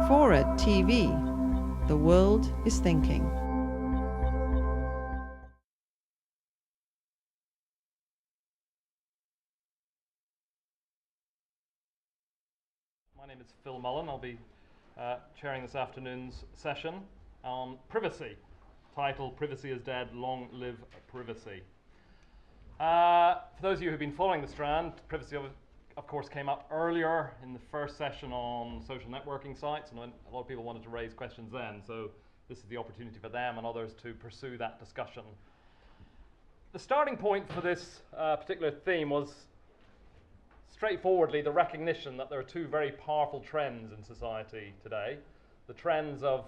Forward TV. The world is thinking. My name is Phil Mullan. I'll be chairing this afternoon's session on privacy. Title, Privacy is Dead, Long Live Privacy. For those of you who've been following the strand, privacy of course came up earlier in the first session on social networking sites, and a lot of people wanted to raise questions then, so this is the opportunity for them and others to pursue that discussion. The starting point for this particular theme was straightforwardly the recognition that there are two very powerful trends in society today. The trends of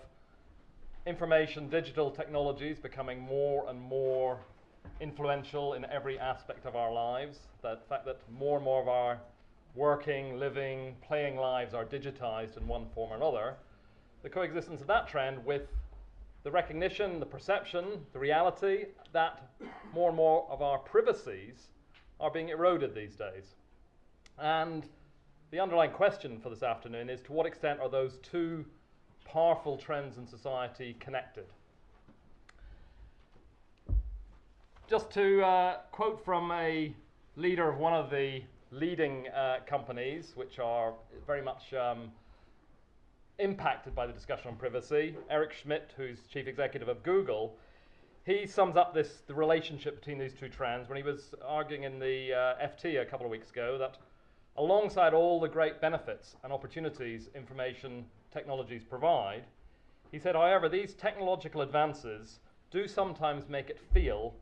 information, digital technologies becoming more and more influential in every aspect of our lives. The fact that more and more of our working, living, playing lives are digitized in one form or another. The coexistence of that trend with the recognition, the perception, the reality that more and more of our privacies are being eroded these days. And the underlying question for this afternoon is, to what extent are those two powerful trends in society connected? Just to quote from a leader of one of the leading companies which are very much impacted by the discussion on privacy, Eric Schmidt, who's chief executive of Google, he sums up the relationship between these two trends when he was arguing in the FT a couple of weeks ago that alongside all the great benefits and opportunities information technologies provide, he said, however, these technological advances do sometimes make it feel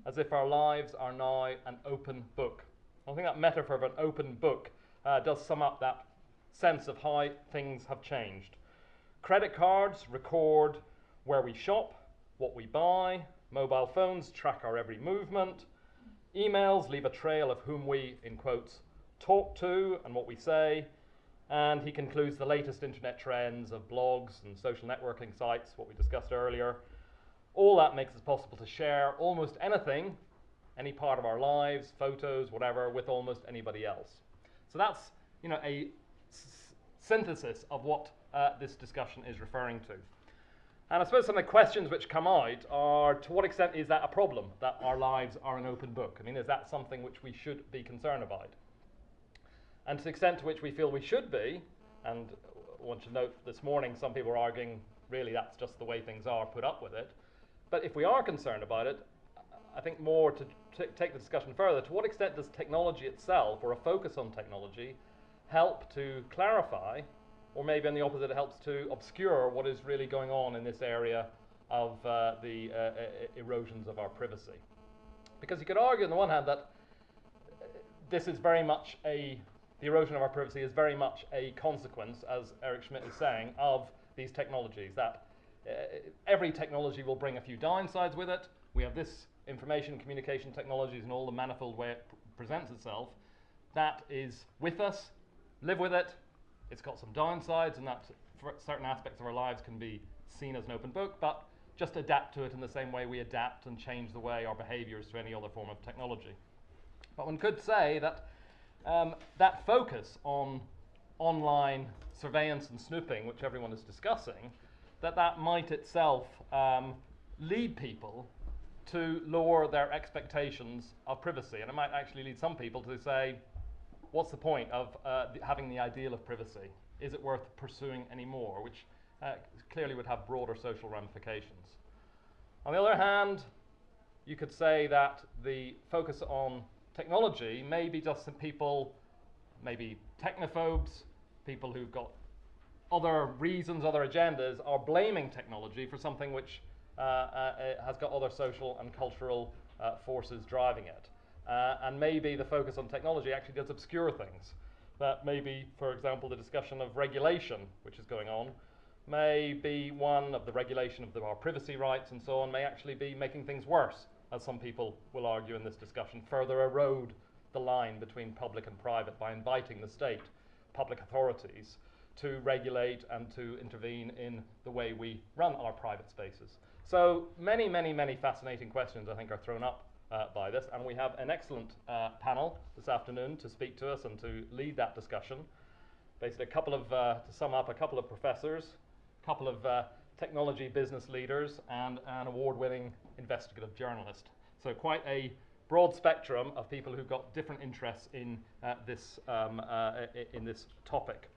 as if our lives are now an open book. I think that metaphor of an open book does sum up that sense of how things have changed. Credit cards record where we shop, what we buy. Mobile phones track our every movement. Emails leave a trail of whom we, in quotes, talk to and what we say. And he concludes the latest internet trends of blogs and social networking sites, what we discussed earlier. All that makes it possible to share almost anything, any part of our lives, photos, whatever, with almost anybody else. So that's, a synthesis of what this discussion is referring to. And I suppose some of the questions which come out are, to what extent is that a problem, that our lives are an open book? I mean, is that something which we should be concerned about? And to the extent to which we feel we should be, and I want to note this morning some people are arguing, really that's just the way things are, put up with it. But if we are concerned about it, I think more to take the discussion further, to what extent does technology itself, or a focus on technology, help to clarify, or maybe on the opposite, it helps to obscure what is really going on in this area of the erosions of our privacy? Because you could argue on the one hand that this is very much the erosion of our privacy is very much a consequence, as Eric Schmidt is saying, of these technologies, that every technology will bring a few downsides with it. We have this information communication technologies and all the manifold way it presents itself. That is with us, live with it. It's got some downsides, and that for certain aspects of our lives can be seen as an open book, but just adapt to it in the same way we adapt and change the way our behaviors to any other form of technology. But one could say that that focus on online surveillance and snooping, which everyone is discussing, that might itself lead people to lower their expectations of privacy. And it might actually lead some people to say, what's the point of having the ideal of privacy? Is it worth pursuing any more? Which clearly would have broader social ramifications. On the other hand, you could say that the focus on technology may be just some people, maybe technophobes, people who've got other reasons, other agendas, are blaming technology for something which has got other social and cultural forces driving it. And maybe the focus on technology actually does obscure things. That maybe, for example, the discussion of regulation, which is going on, may be one of the regulation of our privacy rights and so on, may actually be making things worse, as some people will argue in this discussion, further erode the line between public and private by inviting the state, public authorities, to regulate and to intervene in the way we run our private spaces. So many, many, many fascinating questions, I think, are thrown up by this, and we have an excellent panel this afternoon to speak to us and to lead that discussion. basically a couple of, to sum up, a couple of professors, a couple of technology business leaders, and an award-winning investigative journalist. So quite a broad spectrum of people who've got different interests in this topic.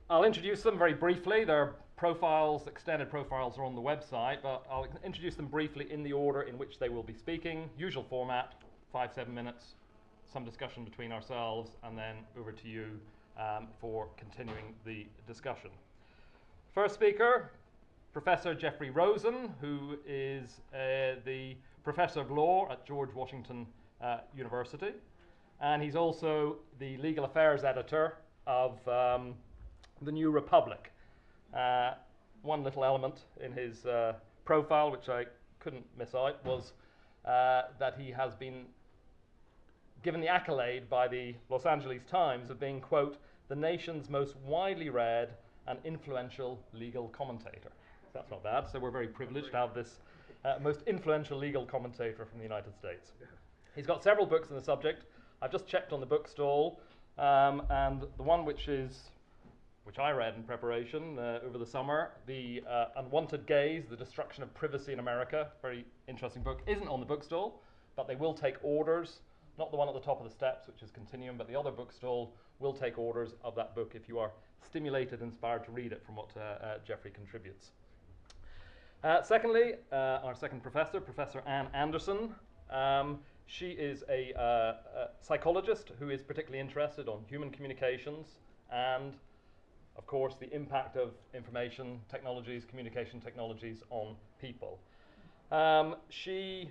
I'll introduce them very briefly. Their profiles, extended profiles, are on the website, but I'll introduce them briefly in the order in which they will be speaking. Usual format, 5-7 minutes, some discussion between ourselves, and then over to you for continuing the discussion. First speaker, Professor Jeffrey Rosen, who is the Professor of Law at George Washington University, and he's also the Legal Affairs Editor of The New Republic. One little element in his profile, which I couldn't miss out, was that he has been given the accolade by the Los Angeles Times of being, quote, the nation's most widely read and influential legal commentator. So that's not bad. So we're very privileged to have this most influential legal commentator from the United States. He's got several books on the subject. I've just checked on the bookstall, and the one which I read in preparation over the summer, The Unwanted Gaze, The Destruction of Privacy in America, very interesting book, isn't on the bookstall, but they will take orders, not the one at the top of the steps, which is Continuum, but the other bookstall will take orders of that book if you are stimulated, inspired to read it from what Jeffrey contributes. Secondly, our second professor, Professor Anne Anderson. She is a psychologist who is particularly interested on human communications and, of course, the impact of information technologies, communication technologies on people. She,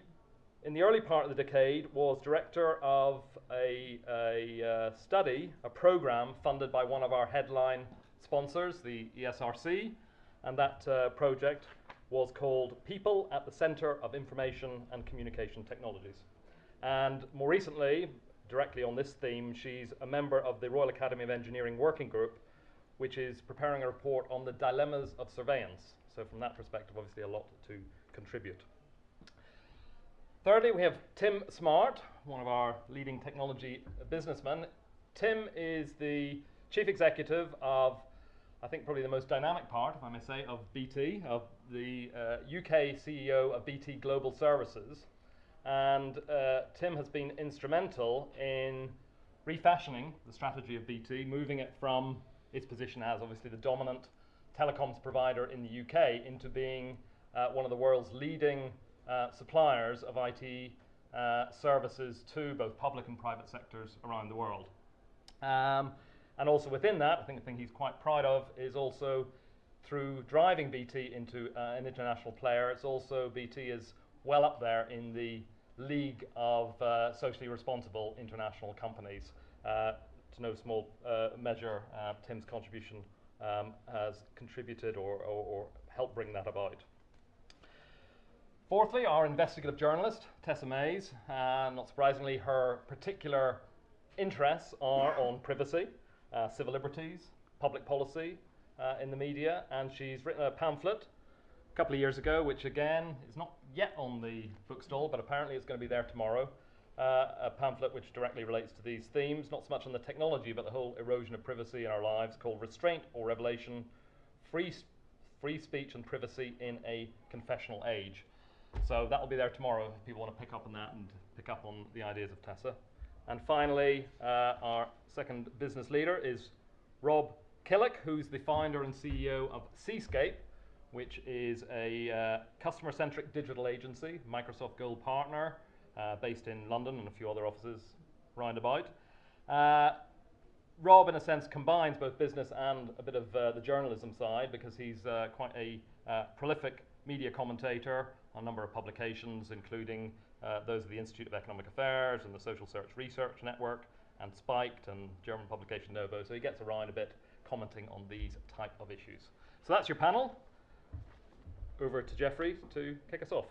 in the early part of the decade, was director of a study, a program funded by one of our headline sponsors, the ESRC, and that project was called People at the Center of Information and Communication Technologies. And more recently, directly on this theme, she's a member of the Royal Academy of Engineering Working Group, which is preparing a report on the dilemmas of surveillance. So from that perspective, obviously a lot to contribute. Thirdly, we have Tim Smart, one of our leading technology businessmen. Tim is the chief executive of, I think, probably the most dynamic part, if I may say, of BT, of the UK CEO of BT Global Services. And Tim has been instrumental in refashioning the strategy of BT, moving it from its position as obviously the dominant telecoms provider in the UK into being one of the world's leading suppliers of IT services to both public and private sectors around the world. And also within that, I think the thing he's quite proud of is also through driving BT into an international player, it's also BT is well up there in the league of socially responsible international companies. To no small measure, Tim's contribution has contributed or helped bring that about. Fourthly, our investigative journalist, Tessa Mayes. Not surprisingly, her particular interests are on privacy, civil liberties, public policy in the media, and she's written a pamphlet a couple of years ago, which again is not yet on the bookstall, but apparently it's going to be there tomorrow. A pamphlet which directly relates to these themes, not so much on the technology, but the whole erosion of privacy in our lives, called Restraint or Revelation, Free Speech and Privacy in a Confessional Age. So that will be there tomorrow if people want to pick up on that and pick up on the ideas of Tessa. And finally, our second business leader is Rob Killick, who's the founder and CEO of Seascape, which is a customer-centric digital agency, Microsoft Gold Partner, based in London and a few other offices round about. Rob, in a sense, combines both business and a bit of the journalism side because he's quite a prolific media commentator on a number of publications, including those of the Institute of Economic Affairs and the Social Search Research Network and Spiked and German publication Novo. So he gets around a bit commenting on these type of issues. So that's your panel. Over to Jeffrey to kick us off.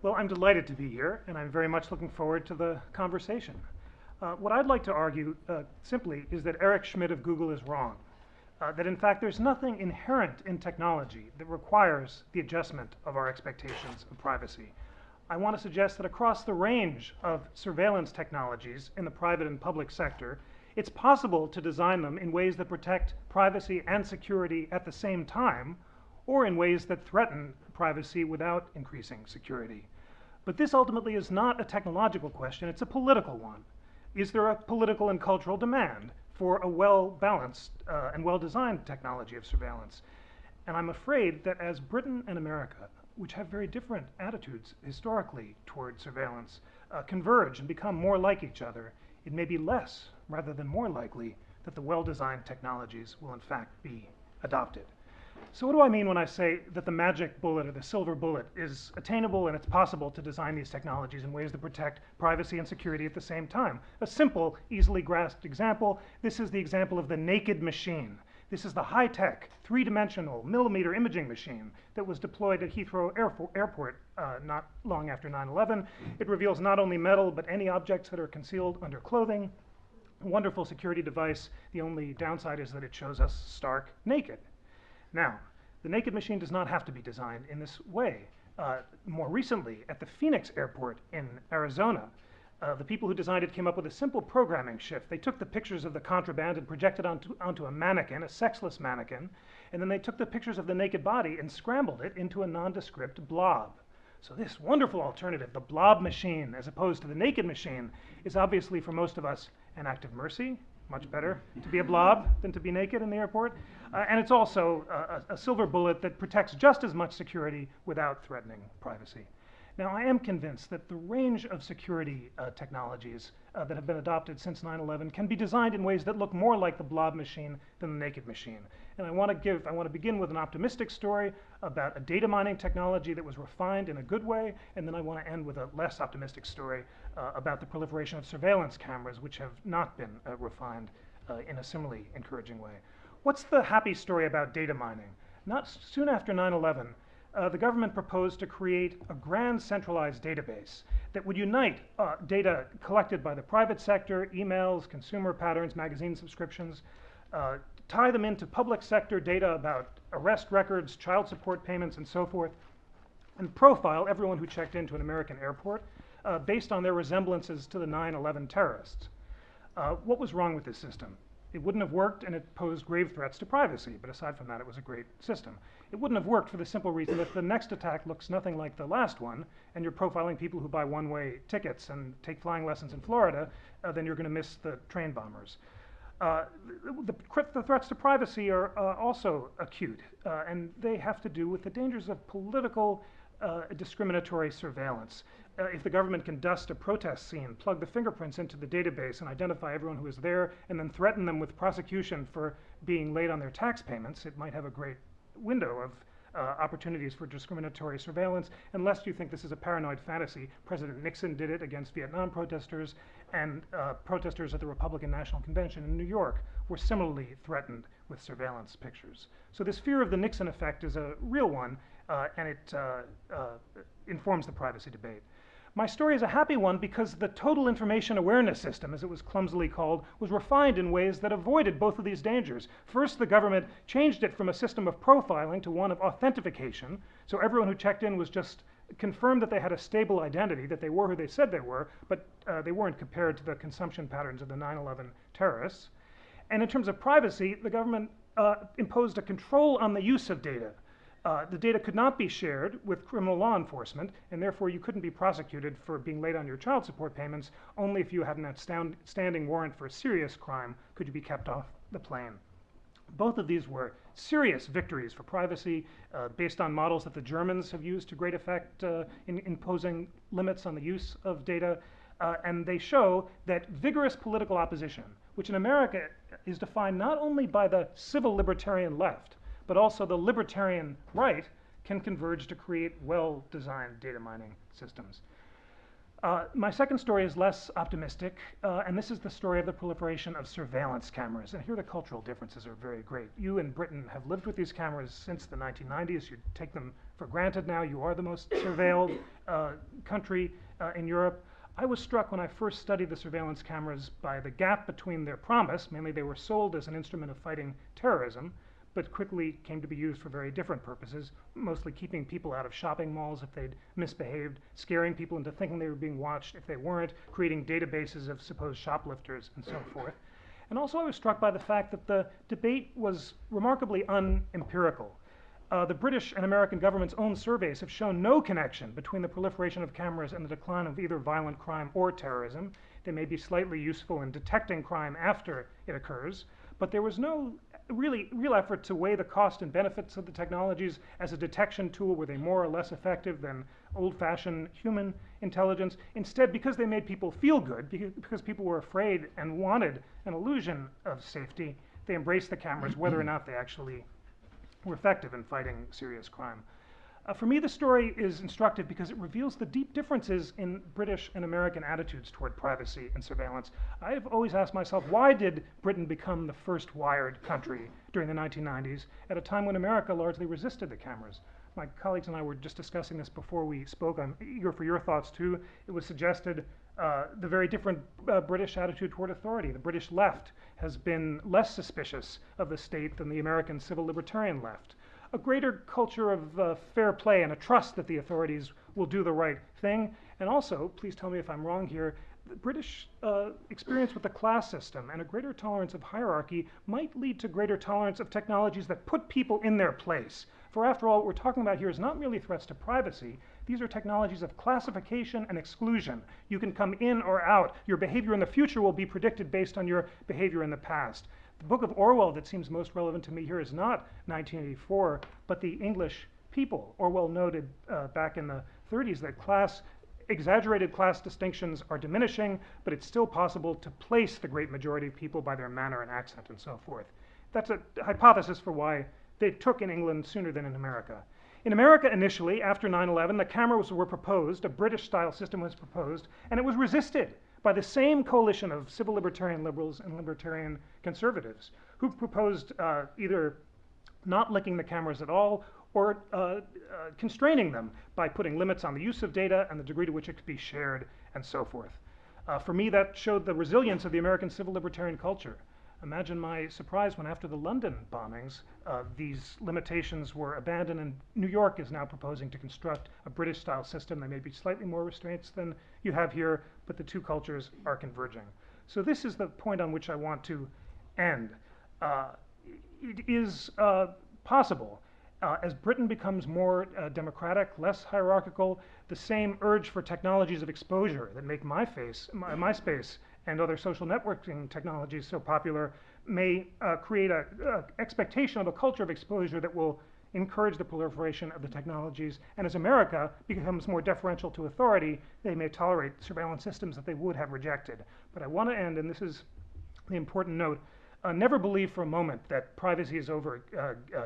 Well, I'm delighted to be here, and I'm very much looking forward to the conversation. What I'd like to argue simply is that Eric Schmidt of Google is wrong. That in fact there's nothing inherent in technology that requires the adjustment of our expectations of privacy. I want to suggest that across the range of surveillance technologies in the private and public sector, it's possible to design them in ways that protect privacy and security at the same time, or in ways that threaten privacy without increasing security. But this ultimately is not a technological question, it's a political one. Is there a political and cultural demand for a well-balanced and well-designed technology of surveillance? And I'm afraid that as Britain and America, which have very different attitudes historically toward surveillance, converge and become more like each other, it may be less rather than more likely that the well-designed technologies will in fact be adopted. So what do I mean when I say that the magic bullet or the silver bullet is attainable and it's possible to design these technologies in ways that protect privacy and security at the same time? A simple, easily grasped example, this is the example of the naked machine. This is the high-tech, three-dimensional, millimeter imaging machine that was deployed at Heathrow Airport not long after 9/11. It reveals not only metal, but any objects that are concealed under clothing. A wonderful security device. The only downside is that it shows us stark naked. Now, the naked machine does not have to be designed in this way. More recently, at the Phoenix Airport in Arizona, the people who designed it came up with a simple programming shift. They took the pictures of the contraband and projected onto a mannequin, a sexless mannequin, and then they took the pictures of the naked body and scrambled it into a nondescript blob. So this wonderful alternative, the blob machine, as opposed to the naked machine, is obviously for most of us an act of mercy. Much better to be a blob than to be naked in the airport. And it's also a silver bullet that protects just as much security without threatening privacy. Now, I am convinced that the range of security technologies that have been adopted since 9/11 can be designed in ways that look more like the blob machine than the naked machine. And I want to begin with an optimistic story about a data mining technology that was refined in a good way, and then I want to end with a less optimistic story about the proliferation of surveillance cameras, which have not been refined in a similarly encouraging way. What's the happy story about data mining? Not soon after 9/11, the government proposed to create a grand centralized database that would unite data collected by the private sector, emails, consumer patterns, magazine subscriptions, tie them into public sector data about arrest records, child support payments, and so forth, and profile everyone who checked into an American airport based on their resemblances to the 9/11 terrorists. What was wrong with this system? It wouldn't have worked, and it posed grave threats to privacy, but aside from that, it was a great system. It wouldn't have worked for the simple reason that if the next attack looks nothing like the last one, and you're profiling people who buy one-way tickets and take flying lessons in Florida, then you're going to miss the train bombers. The threats to privacy are also acute, and they have to do with the dangers of political discriminatory surveillance. If the government can dust a protest scene, plug the fingerprints into the database and identify everyone who was there, and then threaten them with prosecution for being late on their tax payments, it might have a great window of opportunities for discriminatory surveillance. Unless you think this is a paranoid fantasy, President Nixon did it against Vietnam protesters, and protesters at the Republican National Convention in New York were similarly threatened with surveillance pictures. So this fear of the Nixon effect is a real one, and it informs the privacy debate. My story is a happy one because the Total Information Awareness System, as it was clumsily called, was refined in ways that avoided both of these dangers. First, the government changed it from a system of profiling to one of authentication, so everyone who checked in was just confirmed that they had a stable identity, that they were who they said they were, but they weren't compared to the consumption patterns of the 9/11 terrorists. And in terms of privacy, the government imposed a control on the use of data. The data could not be shared with criminal law enforcement, and therefore you couldn't be prosecuted for being late on your child support payments. Only if you had an outstanding warrant for a serious crime could you be kept off the plane. Both of these were serious victories for privacy based on models that the Germans have used to great effect in imposing limits on the use of data. And they show that vigorous political opposition, which in America is defined not only by the civil libertarian left, but also the libertarian right, can converge to create well-designed data mining systems. My second story is less optimistic, and this is the story of the proliferation of surveillance cameras. And here the cultural differences are very great. You in Britain have lived with these cameras since the 1990s. You take them for granted now. You are the most surveilled country in Europe. I was struck when I first studied the surveillance cameras by the gap between their promise, mainly they were sold as an instrument of fighting terrorism, but quickly came to be used for very different purposes, mostly keeping people out of shopping malls if they'd misbehaved, scaring people into thinking they were being watched if they weren't, creating databases of supposed shoplifters, and so forth. And also I was struck by the fact that the debate was remarkably unempirical. The British and American government's own surveys have shown no connection between the proliferation of cameras and the decline of either violent crime or terrorism. They may be slightly useful in detecting crime after it occurs, but there was no real effort to weigh the cost and benefits of the technologies as a detection tool. Were they more or less effective than old-fashioned human intelligence? Instead, because they made people feel good, because people were afraid and wanted an illusion of safety, they embraced the cameras, whether or not they actually were effective in fighting serious crime. For me, the story is instructive because it reveals the deep differences in British and American attitudes toward privacy and surveillance. I have always asked myself, why did Britain become the first wired country during the 1990s at a time when America largely resisted the cameras? My colleagues and I were just discussing this before we spoke. I'm eager for your thoughts too. It was suggested the very different British attitude toward authority. The British left has been less suspicious of the state than the American civil libertarian left. A greater culture of fair play and a trust that the authorities will do the right thing. And also, please tell me if I'm wrong here, the British experience with the class system and a greater tolerance of hierarchy might lead to greater tolerance of technologies that put people in their place. For after all, what we're talking about here is not merely threats to privacy. These are technologies of classification and exclusion. You can come in or out. Your behavior in the future will be predicted based on your behavior in the past. The book of Orwell that seems most relevant to me here is not 1984, but the English people. Orwell noted back in the 30s that exaggerated class distinctions are diminishing, but it's still possible to place the great majority of people by their manner and accent and so forth. That's a hypothesis for why they took in England sooner than in America. In America initially, after 9/11, the cameras were proposed, a British-style system was proposed, and it was resisted by the same coalition of civil libertarian liberals and libertarian conservatives who proposed either not linking the cameras at all or constraining them by putting limits on the use of data and the degree to which it could be shared and so forth. For me, that showed the resilience of the American civil libertarian culture. Imagine my surprise when after the London bombings, these limitations were abandoned and New York is now proposing to construct a British-style system. There may be slightly more restraints than you have here, but the two cultures are converging. So this is the point on which I want to end. It is possible, as Britain becomes more democratic, less hierarchical, the same urge for technologies of exposure that make MySpace and other social networking technologies so popular may create an expectation of a culture of exposure that will encourage the proliferation of the technologies. And as America becomes more deferential to authority, they may tolerate surveillance systems that they would have rejected. But I want to end, and this is the important note, never believe for a moment that privacy is over,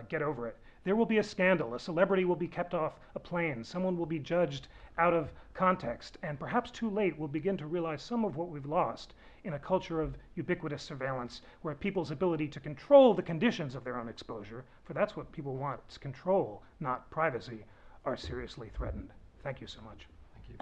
get over it. There will be a scandal, a celebrity will be kept off a plane, someone will be judged out of context, and perhaps too late we'll begin to realize some of what we've lost in a culture of ubiquitous surveillance, where people's ability to control the conditions of their own exposure, for that's what people want, it's control, not privacy, are seriously threatened. Thank you so much. Thank you.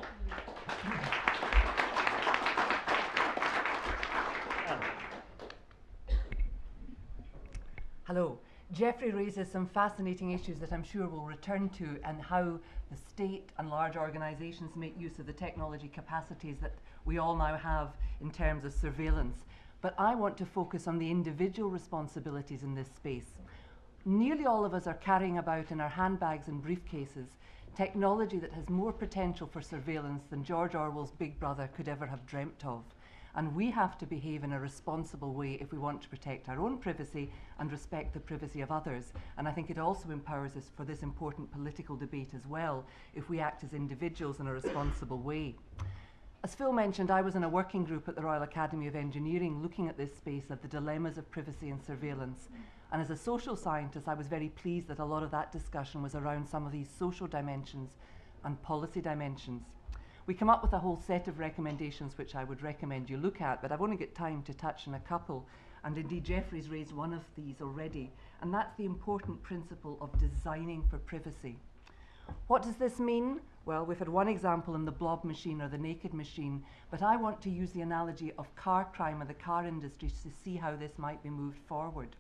Hello. Geoffrey raises some fascinating issues that I'm sure we'll return to, and how the state and large organisations make use of the technology capacities that we all now have in terms of surveillance. But I want to focus on the individual responsibilities in this space. Nearly all of us are carrying about in our handbags and briefcases technology that has more potential for surveillance than George Orwell's Big Brother could ever have dreamt of. And we have to behave in a responsible way if we want to protect our own privacy and respect the privacy of others. And I think it also empowers us for this important political debate as well, if we act as individuals in a responsible way. As Phil mentioned, I was in a working group at the Royal Academy of Engineering looking at this space of the dilemmas of privacy and surveillance. And as a social scientist, I was very pleased that a lot of that discussion was around some of these social dimensions and policy dimensions. We come up with a whole set of recommendations which I would recommend you look at, but I've only got time to touch on a couple, and indeed Geoffrey's raised one of these already, and that's the important principle of designing for privacy. What does this mean? Well, we've had one example in the blob machine or the naked machine, but I want to use the analogy of car crime and the car industry to see how this might be moved forward.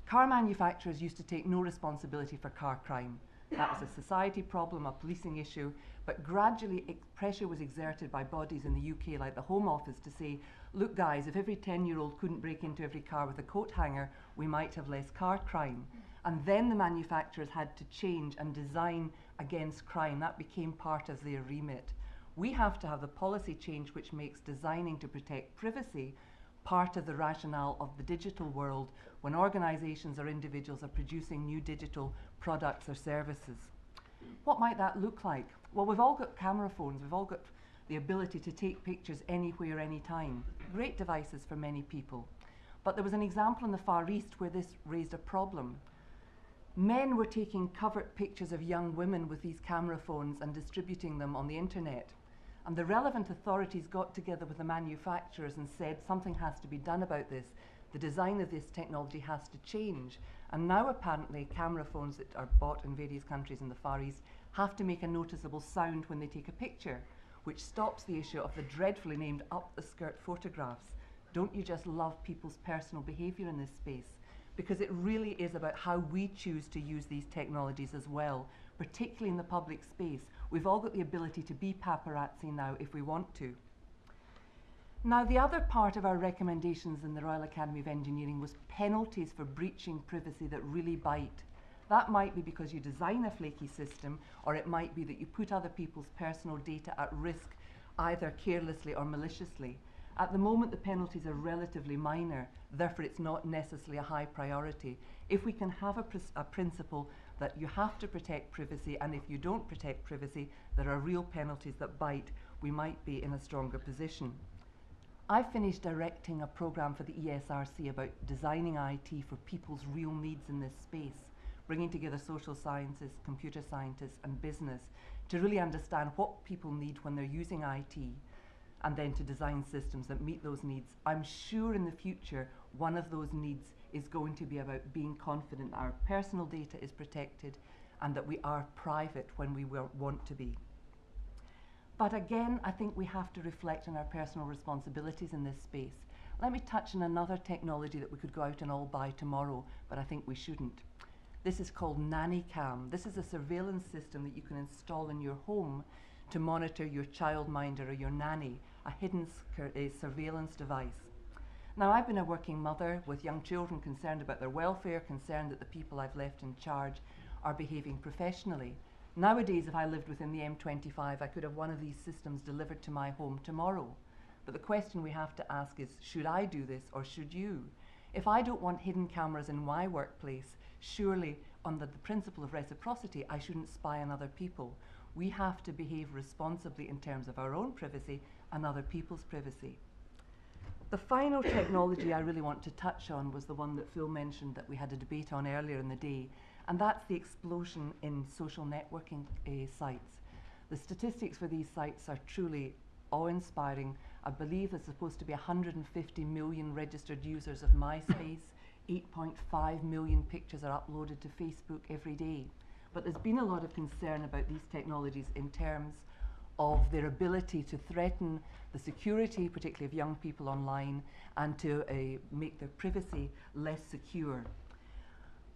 Car manufacturers used to take no responsibility for car crime. That was a society problem, a policing issue, but gradually pressure was exerted by bodies in the UK like the Home Office to say, look guys, if every 10-year-old couldn't break into every car with a coat hanger, we might have less car crime. And then the manufacturers had to change and design against crime. That became part of their remit. We have to have the policy change which makes designing to protect privacy part of the rationale of the digital world when organisations or individuals are producing new digital products or services. What might that look like? Well, we've all got camera phones, we've all got the ability to take pictures anywhere, anytime. Great devices for many people. But there was an example in the Far East where this raised a problem. Men were taking covert pictures of young women with these camera phones and distributing them on the internet. And the relevant authorities got together with the manufacturers and said something has to be done about this. The design of this technology has to change. And now apparently camera phones that are bought in various countries in the Far East have to make a noticeable sound when they take a picture, which stops the issue of the dreadfully named up-the-skirt photographs. Don't you just love people's personal behaviour in this space? Because it really is about how we choose to use these technologies as well, particularly in the public space. We've all got the ability to be paparazzi now if we want to. Now, the other part of our recommendations in the Royal Academy of Engineering was penalties for breaching privacy that really bite. That might be because you design a flaky system, or it might be that you put other people's personal data at risk, either carelessly or maliciously. At the moment, the penalties are relatively minor, therefore it's not necessarily a high priority. If we can have a principle that you have to protect privacy, and if you don't protect privacy, there are real penalties that bite, we might be in a stronger position. I finished directing a programme for the ESRC about designing IT for people's real needs in this space, bringing together social scientists, computer scientists and business to really understand what people need when they're using IT, and then to design systems that meet those needs. I'm sure in the future one of those needs is going to be about being confident our personal data is protected and that we are private when we want to be. But again, I think we have to reflect on our personal responsibilities in this space. Let me touch on another technology that we could go out and all buy tomorrow, but I think we shouldn't. This is called Nanny Cam. This is a surveillance system that you can install in your home to monitor your childminder or your nanny, a hidden surveillance device. Now, I've been a working mother with young children, concerned about their welfare, concerned that the people I've left in charge are behaving professionally. Nowadays, if I lived within the M25, I could have one of these systems delivered to my home tomorrow. But the question we have to ask is, should I do this or should you? If I don't want hidden cameras in my workplace, surely under the principle of reciprocity, I shouldn't spy on other people. We have to behave responsibly in terms of our own privacy and other people's privacy. The final technology I really want to touch on was the one that Phil mentioned that we had a debate on earlier in the day, and that's the explosion in social networking sites. The statistics for these sites are truly awe-inspiring. I believe there's supposed to be 150 million registered users of MySpace. 8.5 million pictures are uploaded to Facebook every day. But there's been a lot of concern about these technologies in terms of their ability to threaten the security, particularly of young people online, and to make their privacy less secure.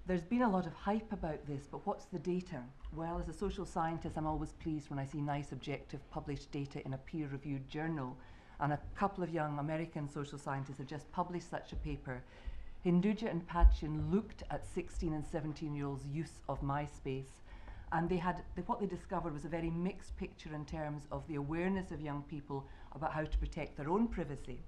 There's been a lot of hype about this, but what's the data? Well, as a social scientist, I'm always pleased when I see nice, objective, published data in a peer-reviewed journal. And a couple of young American social scientists have just published such a paper. Hinduja and Pachin looked at 16 and 17-year-olds' use of MySpace, and what they discovered was a very mixed picture in terms of the awareness of young people about how to protect their own privacy.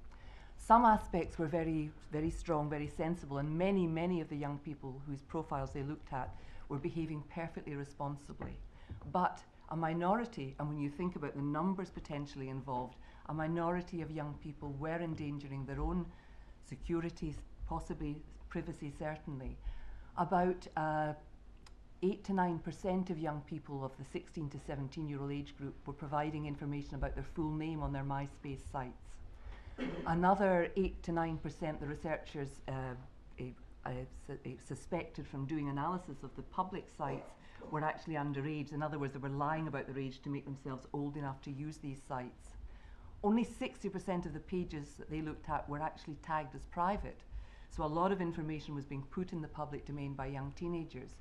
Some aspects were very, very strong, very sensible, and many of the young people whose profiles they looked at were behaving perfectly responsibly. But a minority, and when you think about the numbers potentially involved, a minority of young people were endangering their own security, possibly privacy, certainly. About 8 to 9% of young people of the 16 to 17-year-old age group were providing information about their full name on their MySpace sites. Another 8 to 9%, the researchers suspected from doing analysis of the public sites, were actually underage. In other words, they were lying about their age to make themselves old enough to use these sites. Only 60% of the pages that they looked at were actually tagged as private. So a lot of information was being put in the public domain by young teenagers.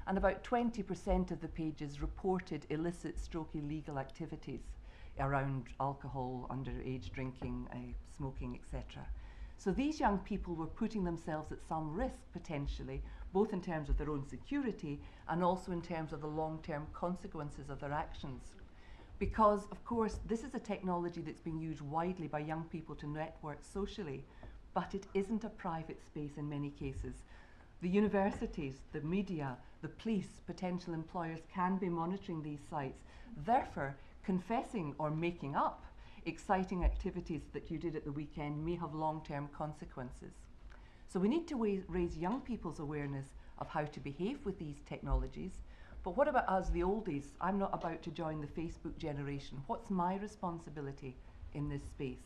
And about 20% of the pages reported illicit stroke illegal activities around alcohol, underage drinking, smoking, etc. So these young people were putting themselves at some risk potentially, both in terms of their own security and also in terms of the long-term consequences of their actions. Because, of course, this is a technology that's being used widely by young people to network socially, but it isn't a private space in many cases. The universities, the media, the police, potential employers can be monitoring these sites. Therefore, confessing or making up exciting activities that you did at the weekend may have long-term consequences. So we need to raise young people's awareness of how to behave with these technologies. But what about us, the oldies? I'm not about to join the Facebook generation. What's my responsibility in this space?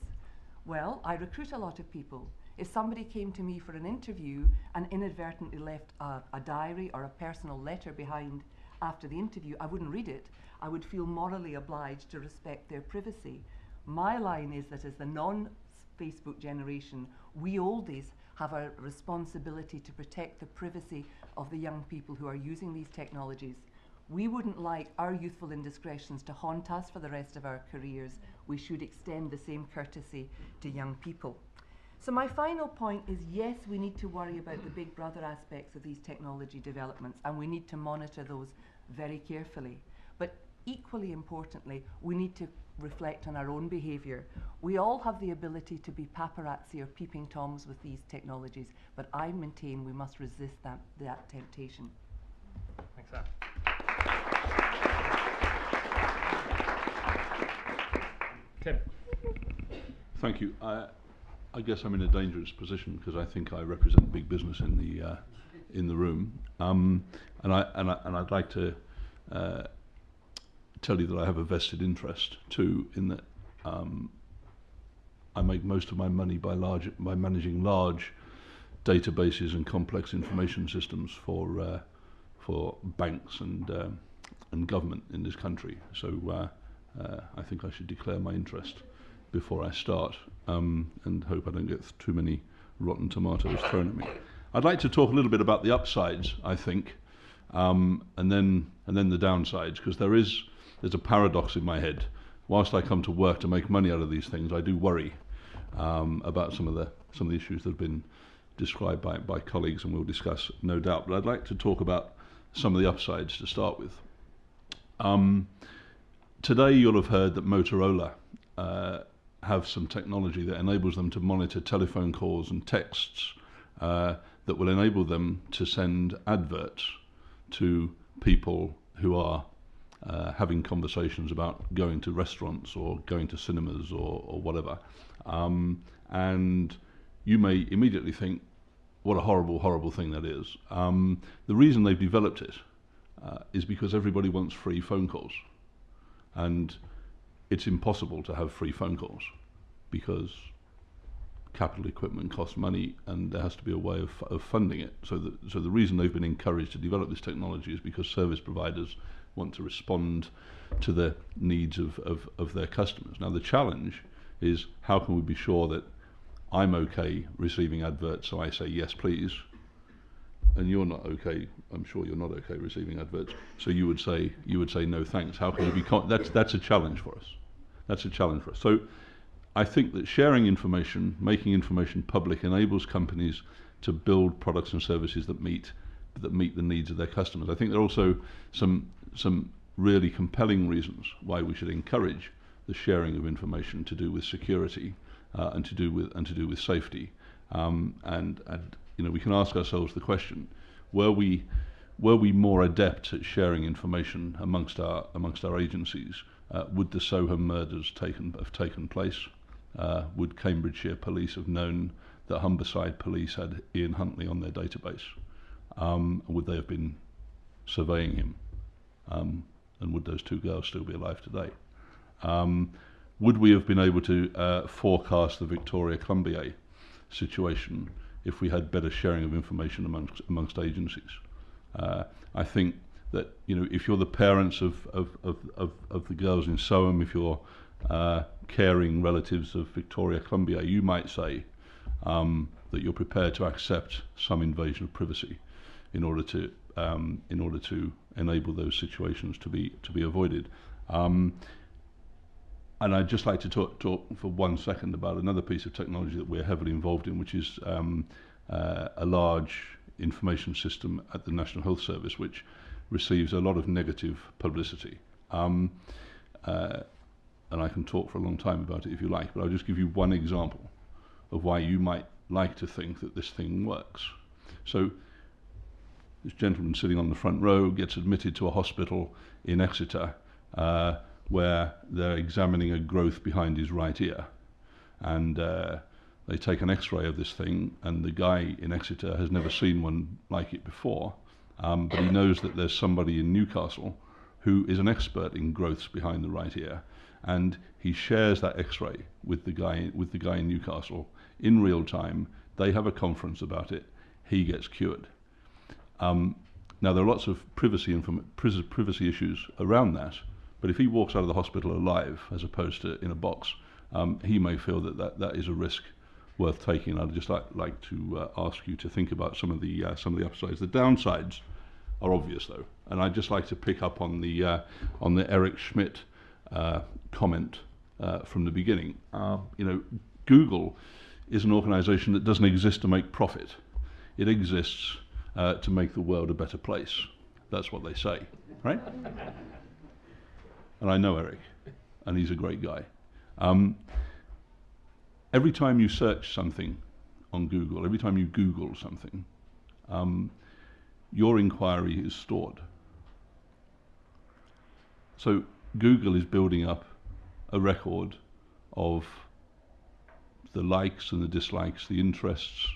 Well, I recruit a lot of people. If somebody came to me for an interview and inadvertently left a diary or a personal letter behind after the interview, I wouldn't read it. I would feel morally obliged to respect their privacy. My line is that as the non-Facebook generation, we oldies have a responsibility to protect the privacy of the young people who are using these technologies. We wouldn't like our youthful indiscretions to haunt us for the rest of our careers. We should extend the same courtesy to young people. So my final point is, yes, we need to worry about the big brother aspects of these technology developments, and we need to monitor those very carefully. But equally importantly, we need to reflect on our own behaviour. We all have the ability to be paparazzi or peeping toms with these technologies, but I maintain we must resist that temptation. Thanks, Sam. Tim. Thank you. I guess I'm in a dangerous position because I think I represent big business in the room, and I'd like to tell you that I have a vested interest too in that. I make most of my money by managing large databases and complex information systems for banks and government in this country. So I think I should declare my interest before I start, and hope I don't get too many rotten tomatoes thrown at me. I'd like to talk a little bit about the upsides, I think, and then the downsides, because there's a paradox in my head. Whilst I come to work to make money out of these things, I do worry about some of the issues that have been described by colleagues, and we'll discuss, no doubt. But I'd like to talk about some of the upsides to start with. Today you'll have heard that Motorola have some technology that enables them to monitor telephone calls and texts that will enable them to send adverts to people who are having conversations about going to restaurants or going to cinemas or whatever. And you may immediately think, what a horrible, horrible thing that is. The reason they've developed it is because everybody wants free phone calls. And it's impossible to have free phone calls because capital equipment costs money and there has to be a way of funding it. So the reason they've been encouraged to develop this technology is because service providers want to respond to the needs of their customers. Now the challenge is, how can we be sure that I'm okay receiving adverts, so I say yes please, and you're not okay, I'm sure you're not okay receiving adverts, so you would say no thanks. How can we be that's a challenge for us. That's a challenge for us. So I think that sharing information, making information public, enables companies to build products and services that meet the needs of their customers. I think there are also some really compelling reasons why we should encourage the sharing of information to do with security and to do with safety. And you know, we can ask ourselves the question: were we more adept at sharing information amongst our agencies? Would the Soham murders have taken place? Would Cambridgeshire police have known that Humberside police had Ian Huntley on their database? Would they have been surveying him? And would those two girls still be alive today? Would we have been able to forecast the Victoria Columbier situation if we had better sharing of information amongst agencies? I think that, you know, if you're the parents of the girls in Soham, if you're caring relatives of Victoria Columbier, you might say that you're prepared to accept some invasion of privacy in order to enable those situations to be avoided. And I'd just like to talk for 1 second about another piece of technology that we're heavily involved in, which is a large information system at the National Health Service, which receives a lot of negative publicity. And I can talk for a long time about it if you like, but I'll just give you one example of why you might like to think that this thing works. So this gentleman sitting on the front row gets admitted to a hospital in Exeter where they're examining a growth behind his right ear. And they take an x-ray of this thing, and the guy in Exeter has never seen one like it before, but he knows that there's somebody in Newcastle who is an expert in growths behind the right ear, and he shares that x-ray with the guy in Newcastle in real time. They have a conference about it. He gets cured. Now there are lots of privacy issues around that, but if he walks out of the hospital alive as opposed to in a box, he may feel that is a risk worth taking. I'd just like to ask you to think about some of the upsides. The downsides are obvious though, and I'd just like to pick up on the Eric Schmidt comment from the beginning. Google is an organization that doesn't exist to make profit. It exists to make the world a better place. That's what they say, right? And I know Eric, and he's a great guy. Every time you search something on Google, every time you Google something, your inquiry is stored. So Google is building up a record of the likes and the dislikes, the interests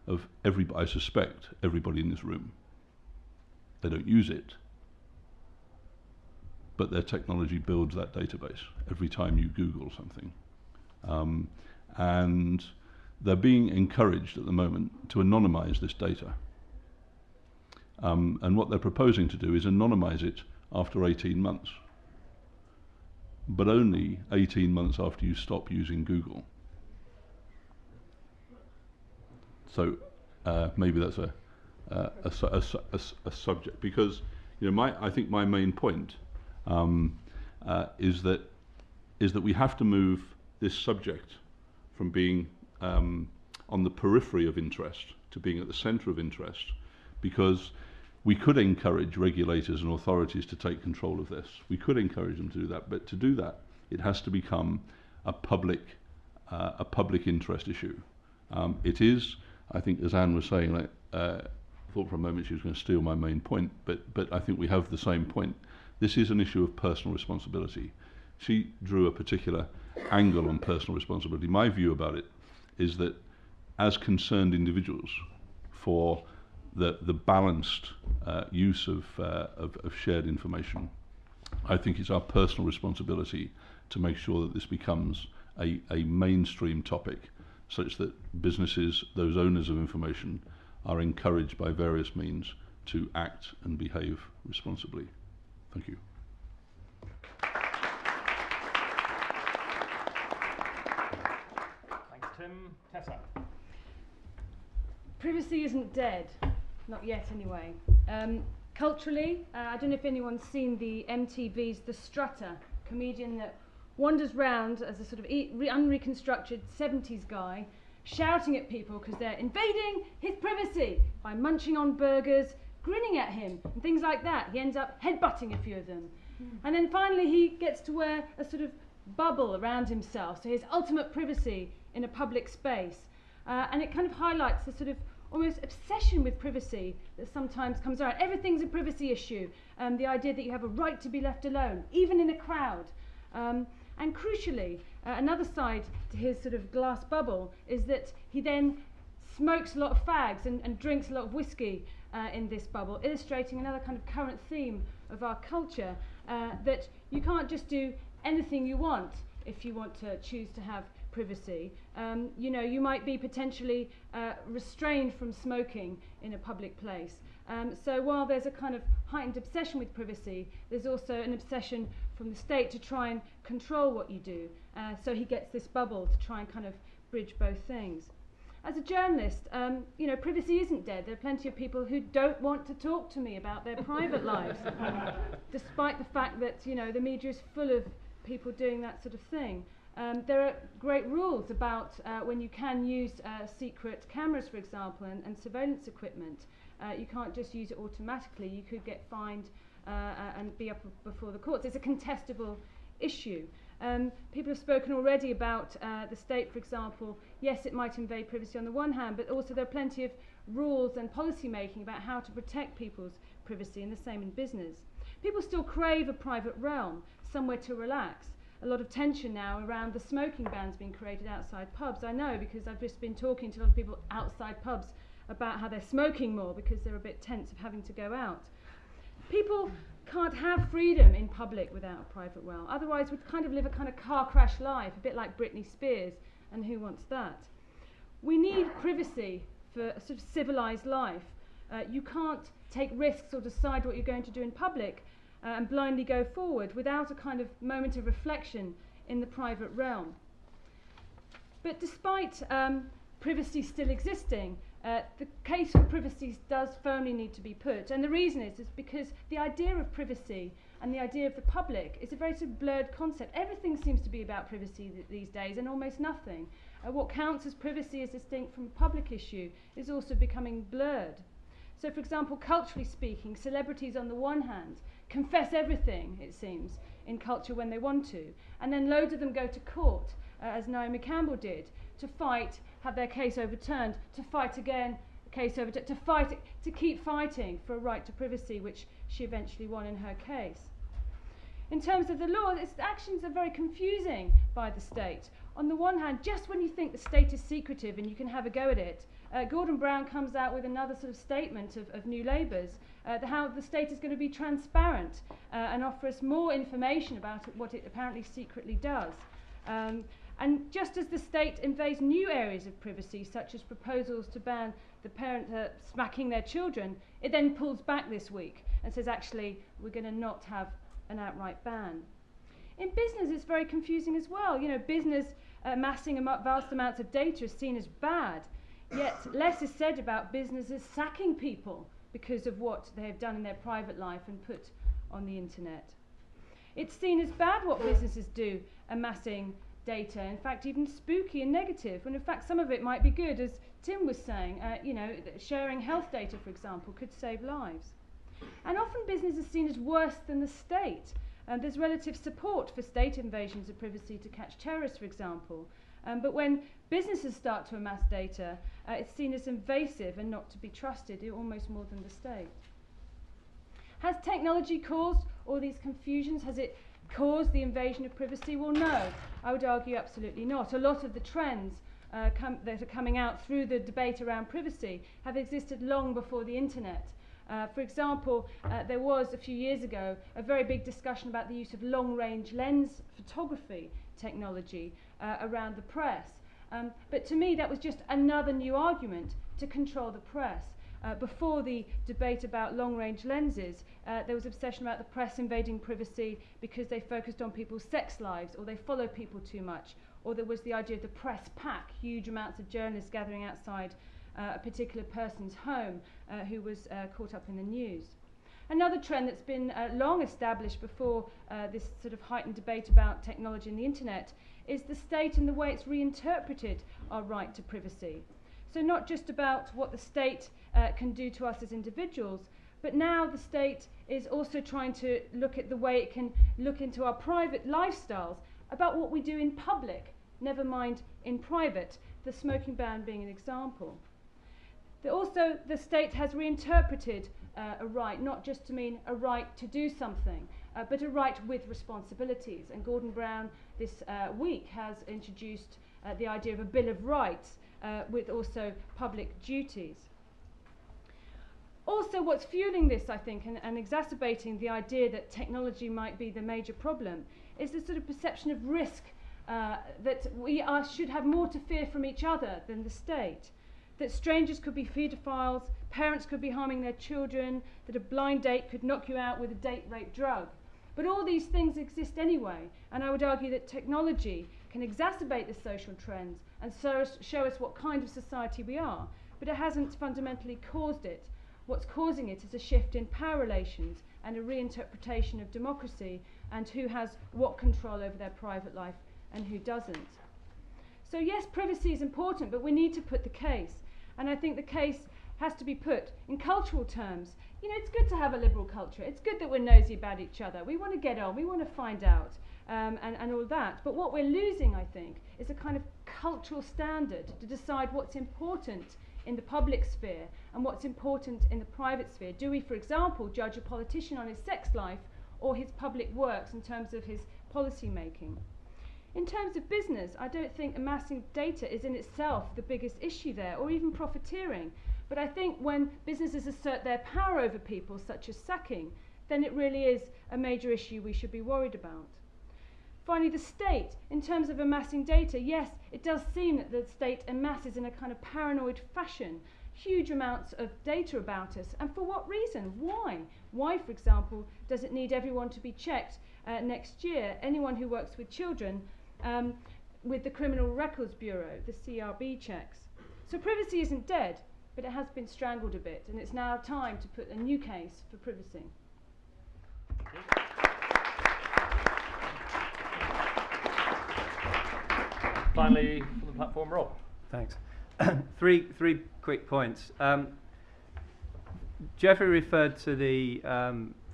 of everybody, I suspect, everybody in this room. They don't use it, but their technology builds that database every time you Google something. And they're being encouraged at the moment to anonymize this data. And what they're proposing to do is anonymize it after 18 months, but only 18 months after you stop using Google. So maybe that's a subject, because I think my main point is that we have to move this subject from being on the periphery of interest to being at the centre of interest, because we could encourage regulators and authorities to take control of this. We could encourage them to do that, but to do that, it has to become a public interest issue. It is, I think, as Anne was saying, I thought for a moment she was going to steal my main point, but I think we have the same point. This is an issue of personal responsibility. She drew a particular angle on personal responsibility. My view about it is that as concerned individuals, for the balanced use of shared information, I think it's our personal responsibility to make sure that this becomes a mainstream topic, such that businesses, those owners of information, are encouraged by various means to act and behave responsibly. Thank you. Thanks, Tim. Tessa. Privacy isn't dead, not yet anyway. Culturally, I don't know if anyone's seen the MTV's The Strutter, comedian that wanders round as a sort of unreconstructed 70s guy, shouting at people because they're invading his privacy by munching on burgers, grinning at him, and things like that. He ends up headbutting a few of them. And then finally he gets to wear a sort of bubble around himself, so his ultimate privacy in a public space. And it kind of highlights the sort of almost obsession with privacy that sometimes comes around. Everything's a privacy issue. The idea that you have a right to be left alone, even in a crowd. And crucially, another side to his sort of glass bubble is that he then smokes a lot of fags and drinks a lot of whiskey in this bubble, illustrating another kind of current theme of our culture, that you can't just do anything you want if you want to choose to have privacy. You might be potentially restrained from smoking in a public place. So while there's a kind of heightened obsession with privacy, there's also an obsession from the state to try and control what you do. So he gets this bubble to try and kind of bridge both things. as a journalist, you know, privacy isn't dead. There are plenty of people who don't want to talk to me about their private lives, despite the fact that, you know, the media is full of people doing that sort of thing. There are great rules about when you can use secret cameras, for example, and surveillance equipment. You can't just use it automatically. You could get fined and be up before the courts. It's a contestable issue. People have spoken already about the state, for example. Yes, it might invade privacy on the one hand, but also there are plenty of rules and policy making about how to protect people's privacy, and the same in business. People still crave a private realm, somewhere to relax. A lot of tension now around the smoking bans being created outside pubs. I know, because I've just been talking to a lot of people outside pubs about how they're smoking more because they're a bit tense of having to go out. People can't have freedom in public without a private realm. Otherwise, we'd kind of live a kind of car crash life, a bit like Britney Spears, and who wants that? We need privacy for a sort of civilized life. You can't take risks or decide what you're going to do in public and blindly go forward without a kind of moment of reflection in the private realm. But despite privacy still existing, the case for privacy does firmly need to be put, and the reason is because the idea of privacy and the idea of the public is a very sort of blurred concept. Everything seems to be about privacy these days, and almost nothing. What counts as privacy as distinct from a public issue is also becoming blurred. So, for example, culturally speaking, celebrities on the one hand confess everything, it seems, in culture when they want to, and then loads of them go to court, as Naomi Campbell did, to fight, have their case overturned, to fight again, case overturned, to keep fighting for a right to privacy, which she eventually won in her case. In terms of the law, its actions are very confusing by the state. On the one hand, just when you think the state is secretive and you can have a go at it, Gordon Brown comes out with another sort of statement of New Labour's, how the state is going to be transparent and offer us more information about what it apparently secretly does. And just as the state invades new areas of privacy, such as proposals to ban the parent smacking their children, it then pulls back this week and says, actually, we're going to not have an outright ban. In business, it's very confusing as well. You know, business amassing vast amounts of data is seen as bad, yet less is said about businesses sacking people because of what they have done in their private life and put on the internet. It's seen as bad what businesses do, amassing data, in fact even spooky and negative, when in fact some of it might be good, as Tim was saying. You know, sharing health data, for example, could save lives. And often business is seen as worse than the state. There's relative support for state invasions of privacy to catch terrorists, for example. But when businesses start to amass data, it's seen as invasive and not to be trusted, almost more than the state. Has technology caused all these confusions? Has it caused the invasion of privacy? Well, no, I would argue absolutely not. A lot of the trends that are coming out through the debate around privacy have existed long before the internet. For example, there was a few years ago a very big discussion about the use of long-range lens photography technology around the press. But to me, that was just another new argument to control the press. Before the debate about long-range lenses, there was obsession about the press invading privacy because they focused on people's sex lives, or they follow people too much, or there was the idea of the press pack, huge amounts of journalists gathering outside a particular person's home who was caught up in the news. Another trend that's been long established before this sort of heightened debate about technology and the internet is the state and the way it's reinterpreted our right to privacy. So not just about what the state can do to us as individuals, but now the state is also trying to look at the way it can look into our private lifestyles, about what we do in public, never mind in private, the smoking ban being an example. Also, the state has reinterpreted a right not just to mean a right to do something, but a right with responsibilities. And Gordon Brown this week has introduced the idea of a Bill of Rights with also public duties. Also, what's fueling this, I think, and exacerbating the idea that technology might be the major problem, is the sort of perception of risk that we should have more to fear from each other than the state. That strangers could be paedophiles, parents could be harming their children, that a blind date could knock you out with a date rape drug. But all these things exist anyway, and I would argue that technology can exacerbate the social trends and show us what kind of society we are, but it hasn't fundamentally caused it. What's causing it is a shift in power relations and a reinterpretation of democracy and who has what control over their private life and who doesn't. So yes, privacy is important, but we need to put the case. And I think the case has to be put in cultural terms. You know, it's good to have a liberal culture. It's good that we're nosy about each other. We want to get on. We want to find out and all that. But what we're losing, I think, is a kind of cultural standard to decide what's important in the public sphere and what's important in the private sphere. Do we, for example, judge a politician on his sex life or his public works in terms of his policy making? In terms of business, I don't think amassing data is in itself the biggest issue there, or even profiteering. But I think when businesses assert their power over people, such as sacking, then it really is a major issue we should be worried about. Finally, the state, in terms of amassing data, yes, it does seem that the state amasses in a kind of paranoid fashion huge amounts of data about us. And for what reason? Why? Why, for example, does it need everyone to be checked next year? Anyone who works with children with the Criminal Records Bureau, the CRB checks. So privacy isn't dead, but it has been strangled a bit, and it's now time to put a new case for privacy. Finally, from the platform, Rob. Thanks. Three quick points. Jeffrey referred to the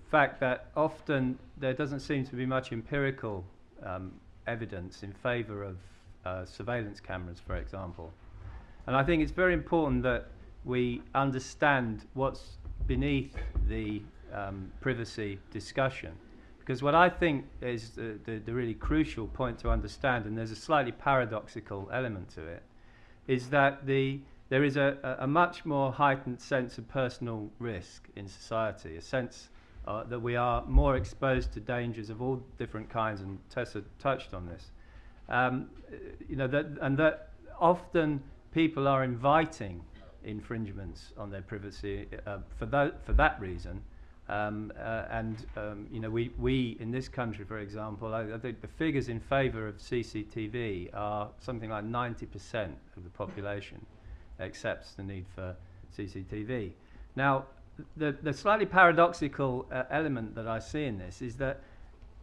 fact that often there doesn't seem to be much empirical evidence in favour of surveillance cameras, for example. And I think it's very important that we understand what's beneath the privacy discussion. Because what I think is the really crucial point to understand, and there's a slightly paradoxical element to it, is that there is a much more heightened sense of personal risk in society, a sense that we are more exposed to dangers of all different kinds, and Tessa touched on this. You know, that often people are inviting infringements on their privacy for that reason. You know, we in this country, for example, I think the figures in favour of CCTV are something like 90% of the population accepts the need for CCTV. Now, the slightly paradoxical element that I see in this is that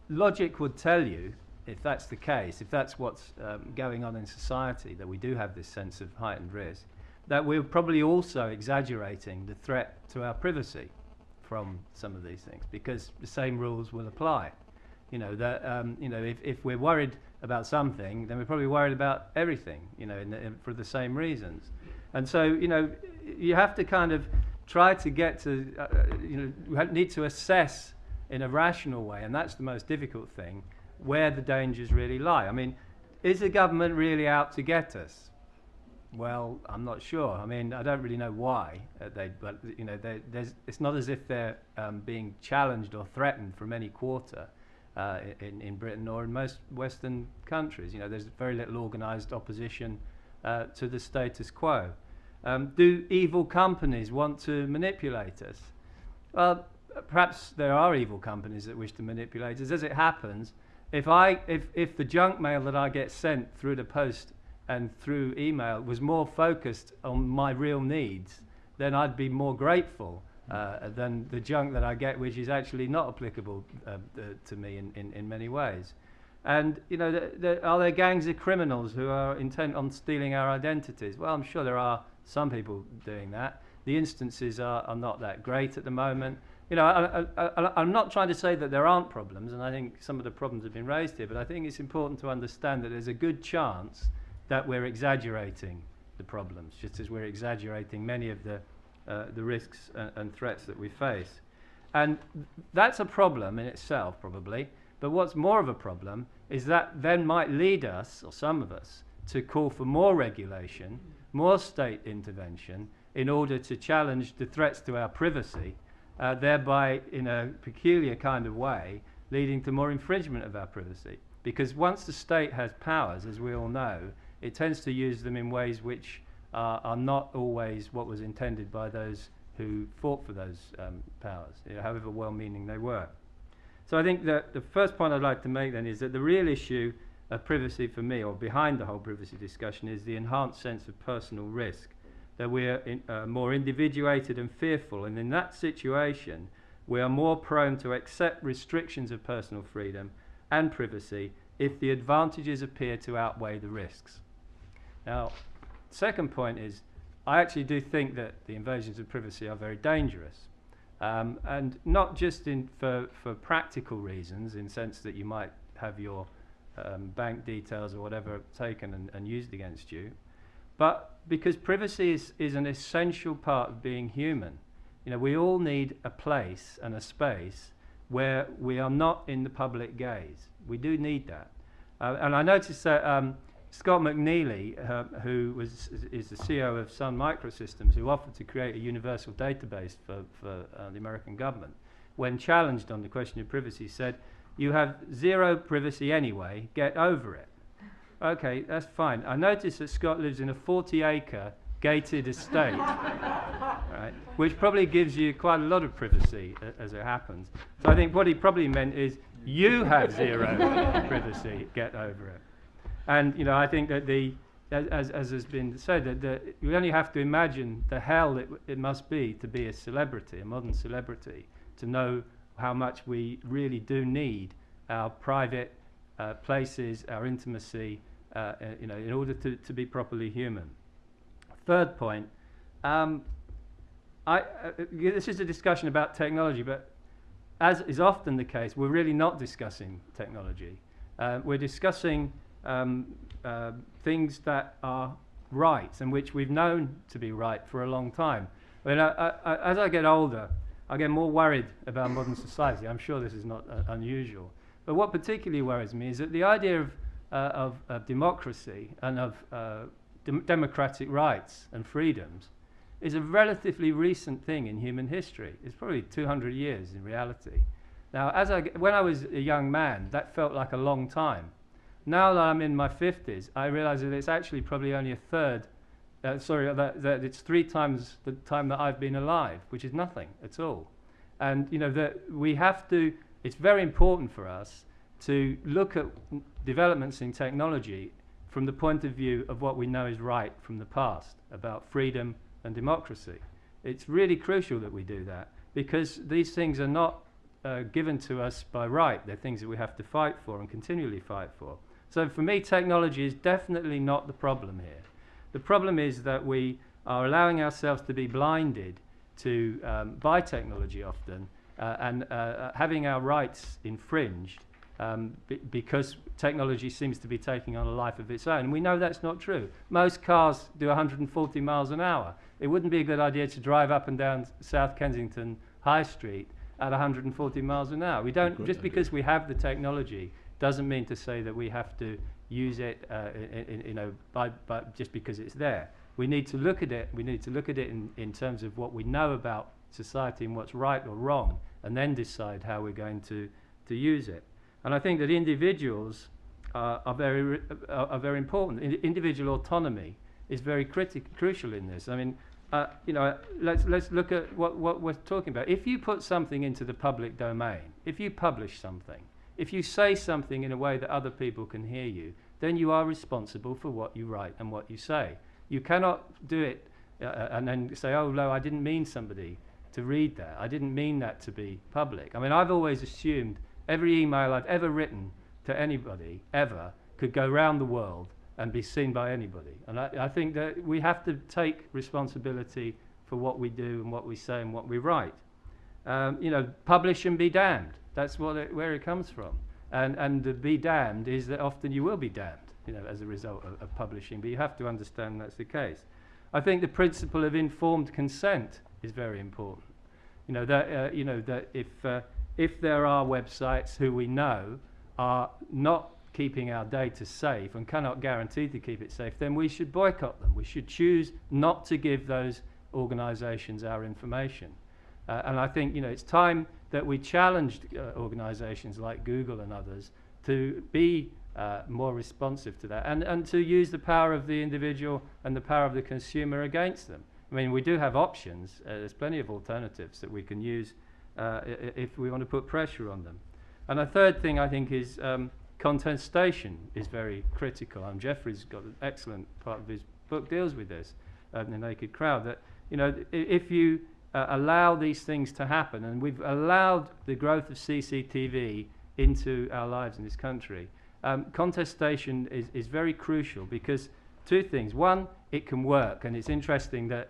logic would tell you, if that's the case, if that's what's going on in society, that we do have this sense of heightened risk, that we're probably also exaggerating the threat to our privacy from some of these things, because the same rules will apply. You know, that you know, if we're worried about something, then we're probably worried about everything, you know, for the same reasons. And so, you know, you have to kind of try to get to, you know, you need to assess in a rational way, and that's the most difficult thing, where the dangers really lie. I mean, is the government really out to get us? Well, I'm not sure. I mean, I don't really know why but you know, it's not as if they're being challenged or threatened from any quarter in Britain or in most Western countries. You know, there's very little organised opposition to the status quo. Do evil companies want to manipulate us? Well, perhaps there are evil companies that wish to manipulate us. As it happens, if the junk mail that I get sent through the post and through email was more focused on my real needs, then I'd be more grateful than the junk that I get, which is actually not applicable to me in many ways. And, you know, are there gangs of criminals who are intent on stealing our identities? Well, I'm sure there are some people doing that. The instances are not that great at the moment. You know, I'm not trying to say that there aren't problems, and I think some of the problems have been raised here, but I think it's important to understand that there's a good chance that we're exaggerating the problems, just as we're exaggerating many of the risks and threats that we face. And that's a problem in itself, probably, but what's more of a problem is that then might lead us, or some of us, to call for more regulation, more state intervention, in order to challenge the threats to our privacy, thereby, in a peculiar kind of way, leading to more infringement of our privacy. Because once the state has powers, as we all know, it tends to use them in ways which are not always what was intended by those who fought for those powers, you know, however well-meaning they were. So I think that the first point I'd like to make then is that the real issue privacy for me, or behind the whole privacy discussion, is the enhanced sense of personal risk, that we're more individuated and fearful, and in that situation we are more prone to accept restrictions of personal freedom and privacy if the advantages appear to outweigh the risks. Now, second point is, I actually do think that the invasions of privacy are very dangerous, and not just for practical reasons, in the sense that you might have your bank details or whatever taken and used against you, but because privacy is an essential part of being human. You know, we all need a place and a space where we are not in the public gaze. We do need that. And I noticed that Scott McNealy, who is the CEO of Sun Microsystems, who offered to create a universal database for the American government, when challenged on the question of privacy, said, "You have zero privacy anyway, get over it." Okay, that's fine. I noticed that Scott lives in a 40-acre gated estate, right, which probably gives you quite a lot of privacy as it happens. So I think what he probably meant is, you have zero privacy, get over it. And you know, I think that as has been said, that you only have to imagine the hell it must be to be a celebrity, a modern celebrity, to know how much we really do need our private places, our intimacy, you know, in order to be properly human. Third point, this is a discussion about technology, but as is often the case, we're really not discussing technology. We're discussing things that are right and which we've known to be right for a long time. I mean, as I get older, I get more worried about modern society. I'm sure this is not unusual. But what particularly worries me is that the idea of democracy and of democratic rights and freedoms is a relatively recent thing in human history. It's probably 200 years in reality. Now, when I was a young man, that felt like a long time. Now that I'm in my 50s, I realize that it's actually probably only a third, that it's 3 times the time that I've been alive, which is nothing at all. And you know, that we have to, it's very important for us to look at developments in technology from the point of view of what we know is right from the past about freedom and democracy. It's really crucial that we do that, because these things are not given to us by right. They're things that we have to fight for and continually fight for. So for me, technology is definitely not the problem here. The problem is that we are allowing ourselves to be blinded to by technology often, and having our rights infringed because technology seems to be taking on a life of its own. We know that's not true. Most cars do 140 miles an hour. It wouldn't be a good idea to drive up and down South Kensington High Street at 140 miles an hour. We don't, just because we have the technology doesn't mean to say that we have to use it you know, just because it's there. We need to look at it. We need to look at it in terms of what we know about society and what's right or wrong, and then decide how we're going to use it. And I think that individuals are very important. Individual autonomy is very crucial in this. I mean, you know, let's look at what we're talking about. If you put something into the public domain, if you publish something, if you say something in a way that other people can hear you, then you are responsible for what you write and what you say. You cannot do it and then say, oh no, I didn't mean somebody to read that. I didn't mean that to be public. I mean, I've always assumed every email I've ever written to anybody, ever, could go around the world and be seen by anybody. And I think that we have to take responsibility for what we do and what we say and what we write. You know, publish and be damned. That's where it comes from. And the be damned is that often you will be damned, you know, as a result of publishing. But you have to understand that's the case. I think the principle of informed consent is very important. You know, that if there are websites who we know are not keeping our data safe and cannot guarantee to keep it safe, then we should boycott them. We should choose not to give those organizations our information. And I think, you know, it's time that we challenged organizations like Google and others to be more responsive to that, and to use the power of the individual and the power of the consumer against them. I mean, we do have options. There's plenty of alternatives that we can use if we want to put pressure on them. And a third thing, I think, is contestation is very critical. Jeffrey's got an excellent part of his book deals with this, The Naked Crowd, that, you know, if you allow these things to happen, and we've allowed the growth of CCTV into our lives in this country, contestation is very crucial, because two things. One, it can work, and it's interesting that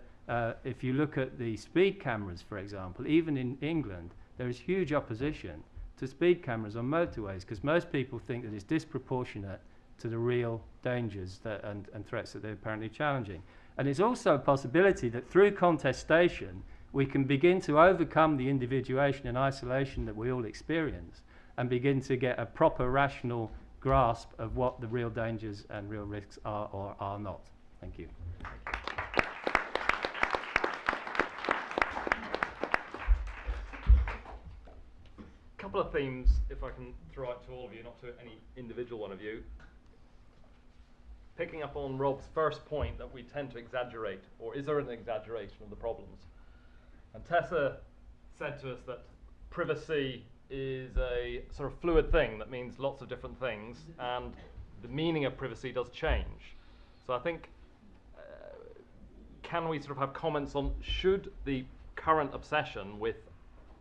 if you look at the speed cameras, for example, even in England, there is huge opposition to speed cameras on motorways, because most people think that it's disproportionate to the real dangers and threats that they're apparently challenging. And it's also a possibility that through contestation, we can begin to overcome the individuation and isolation that we all experience, and begin to get a proper rational grasp of what the real dangers and real risks are or are not. Thank you. A couple of themes, if I can throw out to all of you, not to any individual one of you. Picking up on Rob's first point, that we tend to exaggerate, or is there an exaggeration of the problems? And Tessa said to us that privacy is a sort of fluid thing that means lots of different things, and the meaning of privacy does change. So I think, can we sort of have comments on, should the current obsession with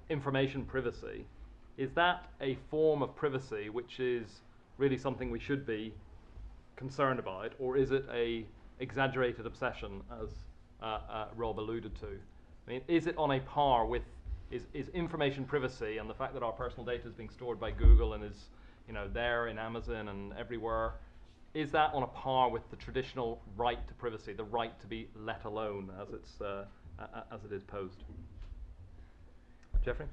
information privacy, is that a form of privacy which is really something we should be concerned about, or is it a exaggerated obsession, as Rob alluded to? I mean, is it on a par with, is information privacy and the fact that our personal data is being stored by Google and is, you know, there in Amazon and everywhere, is that on a par with the traditional right to privacy, the right to be let alone, as it's as it is posed? Jeffrey?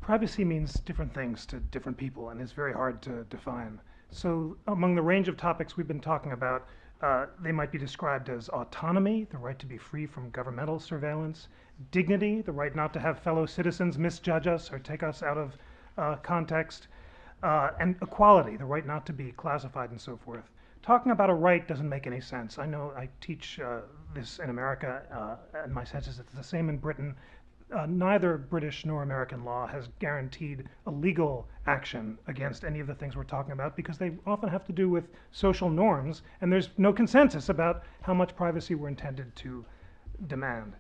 Privacy means different things to different people, and it's very hard to define. So among the range of topics we've been talking about, they might be described as autonomy, the right to be free from governmental surveillance; dignity, the right not to have fellow citizens misjudge us or take us out of context; and equality, the right not to be classified, and so forth. Talking about a right doesn't make any sense. I know I teach this in America, and my sense is it's the same in Britain. Neither British nor American law has guaranteed a legal action against any of the things we're talking about, because they often have to do with social norms, and there's no consensus about how much privacy we're intended to demand.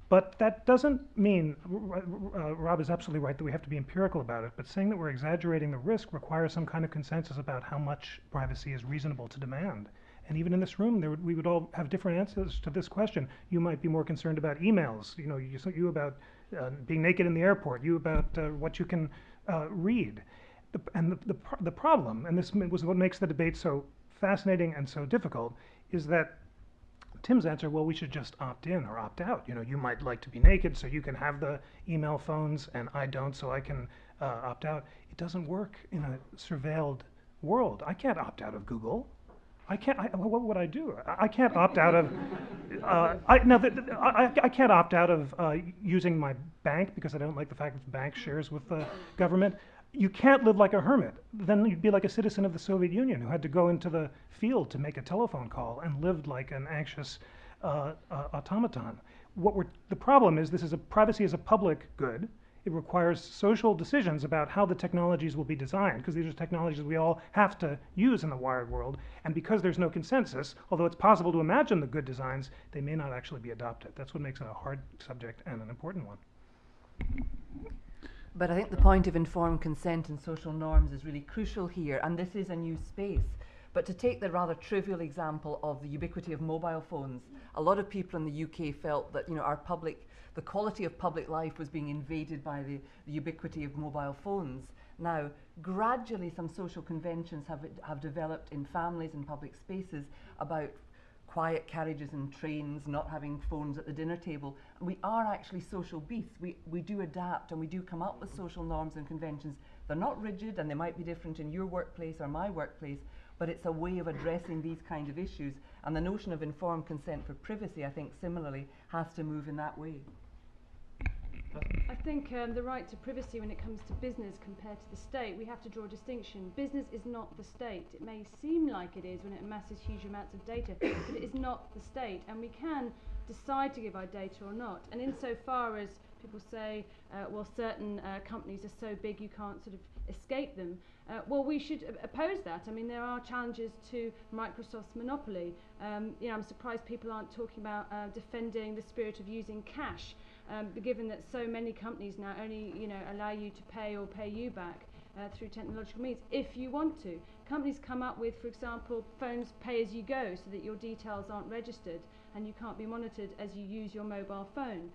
But that doesn't mean, Rob is absolutely right, that we have to be empirical about it, but saying that we're exaggerating the risk requires some kind of consensus about how much privacy is reasonable to demand. And even in this room, we would all have different answers to this question. You might be more concerned about emails, you know, you about being naked in the airport, you about what you can read. The problem, and this was what makes the debate so fascinating and so difficult, is that Tim's answer, well, we should just opt in or opt out. You know, you might like to be naked, so you can have the email phones, and I don't, so I can opt out. It doesn't work in a surveilled world. I can't opt out of Google. I can't. What would I do? I can't opt out of. I can't opt out of using my bank because I don't like the fact that the bank shares with the government. You can't live like a hermit. Then you'd be like a citizen of the Soviet Union who had to go into the field to make a telephone call and lived like an anxious automaton. The problem is privacy is a public good. It requires social decisions about how the technologies will be designed, because these are technologies we all have to use in the wired world. And because there's no consensus, although it's possible to imagine the good designs, they may not actually be adopted. That's what makes it a hard subject and an important one. But I think the point of informed consent and social norms is really crucial here, and this is a new space. But to take the rather trivial example of the ubiquity of mobile phones, a lot of people in the UK felt that, you know, the quality of public life was being invaded by the ubiquity of mobile phones. Now, gradually some social conventions have developed in families and public spaces about quiet carriages and trains, not having phones at the dinner table. And we are actually social beasts. We do adapt, and we do come up with social norms and conventions. They're not rigid, and they might be different in your workplace or my workplace, but it's a way of addressing these kind of issues. And the notion of informed consent for privacy, I think, similarly, has to move in that way. I think the right to privacy when it comes to business compared to the state, we have to draw a distinction. Business is not the state. It may seem like it is when it amasses huge amounts of data, but it is not the state, and we can decide to give our data or not. And insofar as people say, well, certain companies are so big you can't sort of escape them. Well, we should oppose that. I mean, there are challenges to Microsoft's monopoly. You know, I'm surprised people aren't talking about defending the spirit of using cash, given that so many companies now only, you know, allow you to pay or pay you back through technological means if you want to. Companies come up with, for example, phones pay as you go, so that your details aren't registered and you can't be monitored as you use your mobile phone.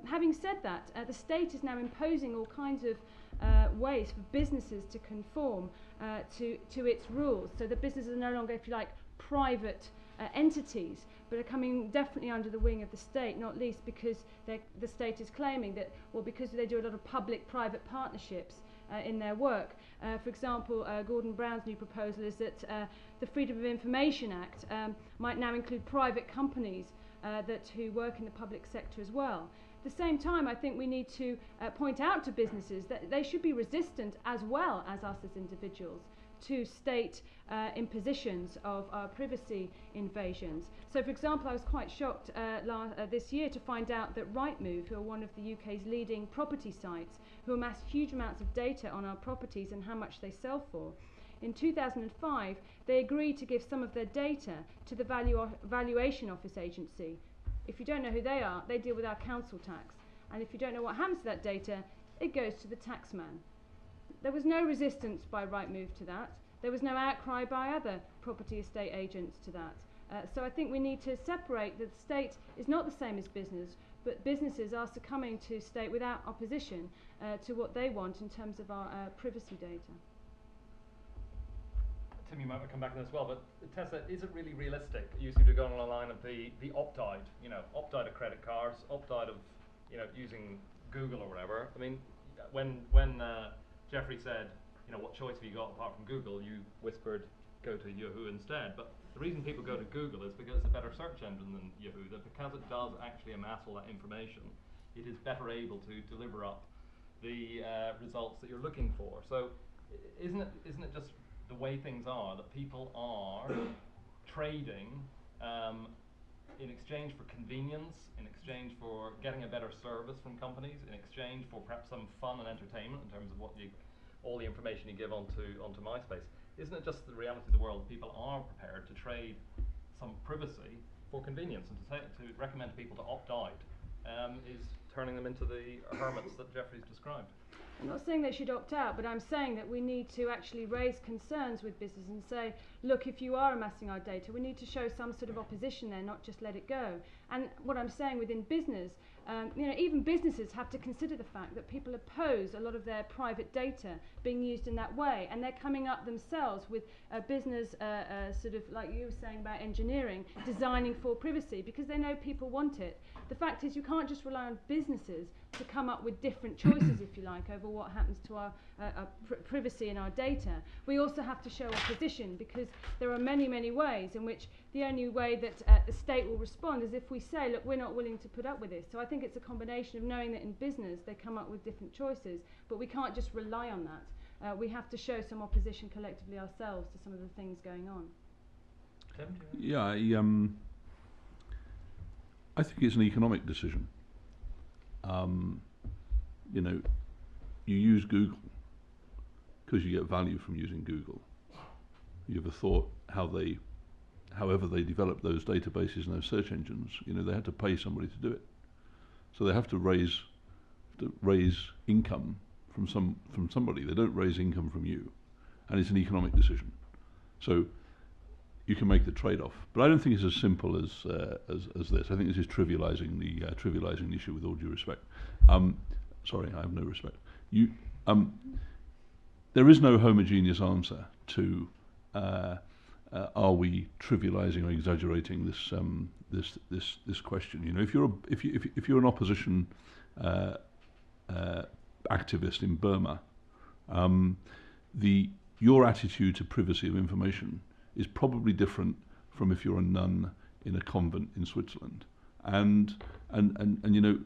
Having said that, the state is now imposing all kinds of ways for businesses to conform to its rules, so that businesses are no longer, if you like, private entities, but are coming definitely under the wing of the state, not least because the state is claiming that, well, because they do a lot of public-private partnerships in their work. For example, Gordon Brown's new proposal is that the Freedom of Information Act might now include private companies who work in the public sector as well. At the same time, I think we need to point out to businesses that they should be resistant, as well as us as individuals, to state impositions of privacy invasions. So, for example, I was quite shocked this year to find out that Rightmove, who are one of the UK's leading property sites, who amass huge amounts of data on our properties and how much they sell for, in 2005 they agreed to give some of their data to the Valuation Office Agency. If you don't know who they are, they deal with our council tax, and if you don't know what happens to that data, it goes to the taxman. There was no resistance by Rightmove to that. There was no outcry by other property estate agents to that. So I think we need to separate that the state is not the same as business, but businesses are succumbing to state without opposition to what they want in terms of our privacy data. Tim, you might come back on this as well, but Tessa, is it really realistic? You seem to go on the line of the opt-out, you know, opt-out of credit cards, opt-out of, you know, using Google or whatever. I mean, when Jeffrey said, you know, what choice have you got apart from Google, you whispered, go to Yahoo instead. But the reason people go to Google is because it's a better search engine than Yahoo, that because it does actually amass all that information, it is better able to deliver up the results that you're looking for. So isn't it just the way things are, that people are trading in exchange for convenience, in exchange for getting a better service from companies, in exchange for perhaps some fun and entertainment in terms of all the information you give onto MySpace? Isn't it just the reality of the world? People are prepared to trade some privacy for convenience, and to recommend to people to opt out is turning them into the hermits that Jeffrey's described. I'm not saying they should opt out, but I'm saying that we need to actually raise concerns with business and say, look, if you are amassing our data, we need to show some sort of opposition there, not just let it go. And what I'm saying within business, you know, even businesses have to consider the fact that people oppose a lot of their private data being used in that way, and they're coming up themselves with a business sort of, like you were saying about engineering, designing for privacy, because they know people want it. The fact is, you can't just rely on businesses to come up with different choices, if you like, over what happens to our privacy and our data. We also have to show opposition, because there are many, many ways in which the only way that the state will respond is if we say, look, we're not willing to put up with this. So I think it's a combination of knowing that in business they come up with different choices, but we can't just rely on that. We have to show some opposition collectively ourselves to some of the things going on. Tim, Yeah, I think it's an economic decision. You know, you use Google because you get value from using Google. You ever thought however they developed those databases and those search engines, you know, they had to pay somebody to do it. So they have to raise income from somebody. They don't raise income from you, and it's an economic decision. So you can make the trade-off, but I don't think it's as simple as this. I think this is trivializing the issue, with all due respect. Sorry, I have no respect. There is no homogeneous answer to are we trivializing or exaggerating this question? You know, if you're an opposition activist in Burma, your attitude to privacy of information is probably different from if you're a nun in a convent in Switzerland, and you know,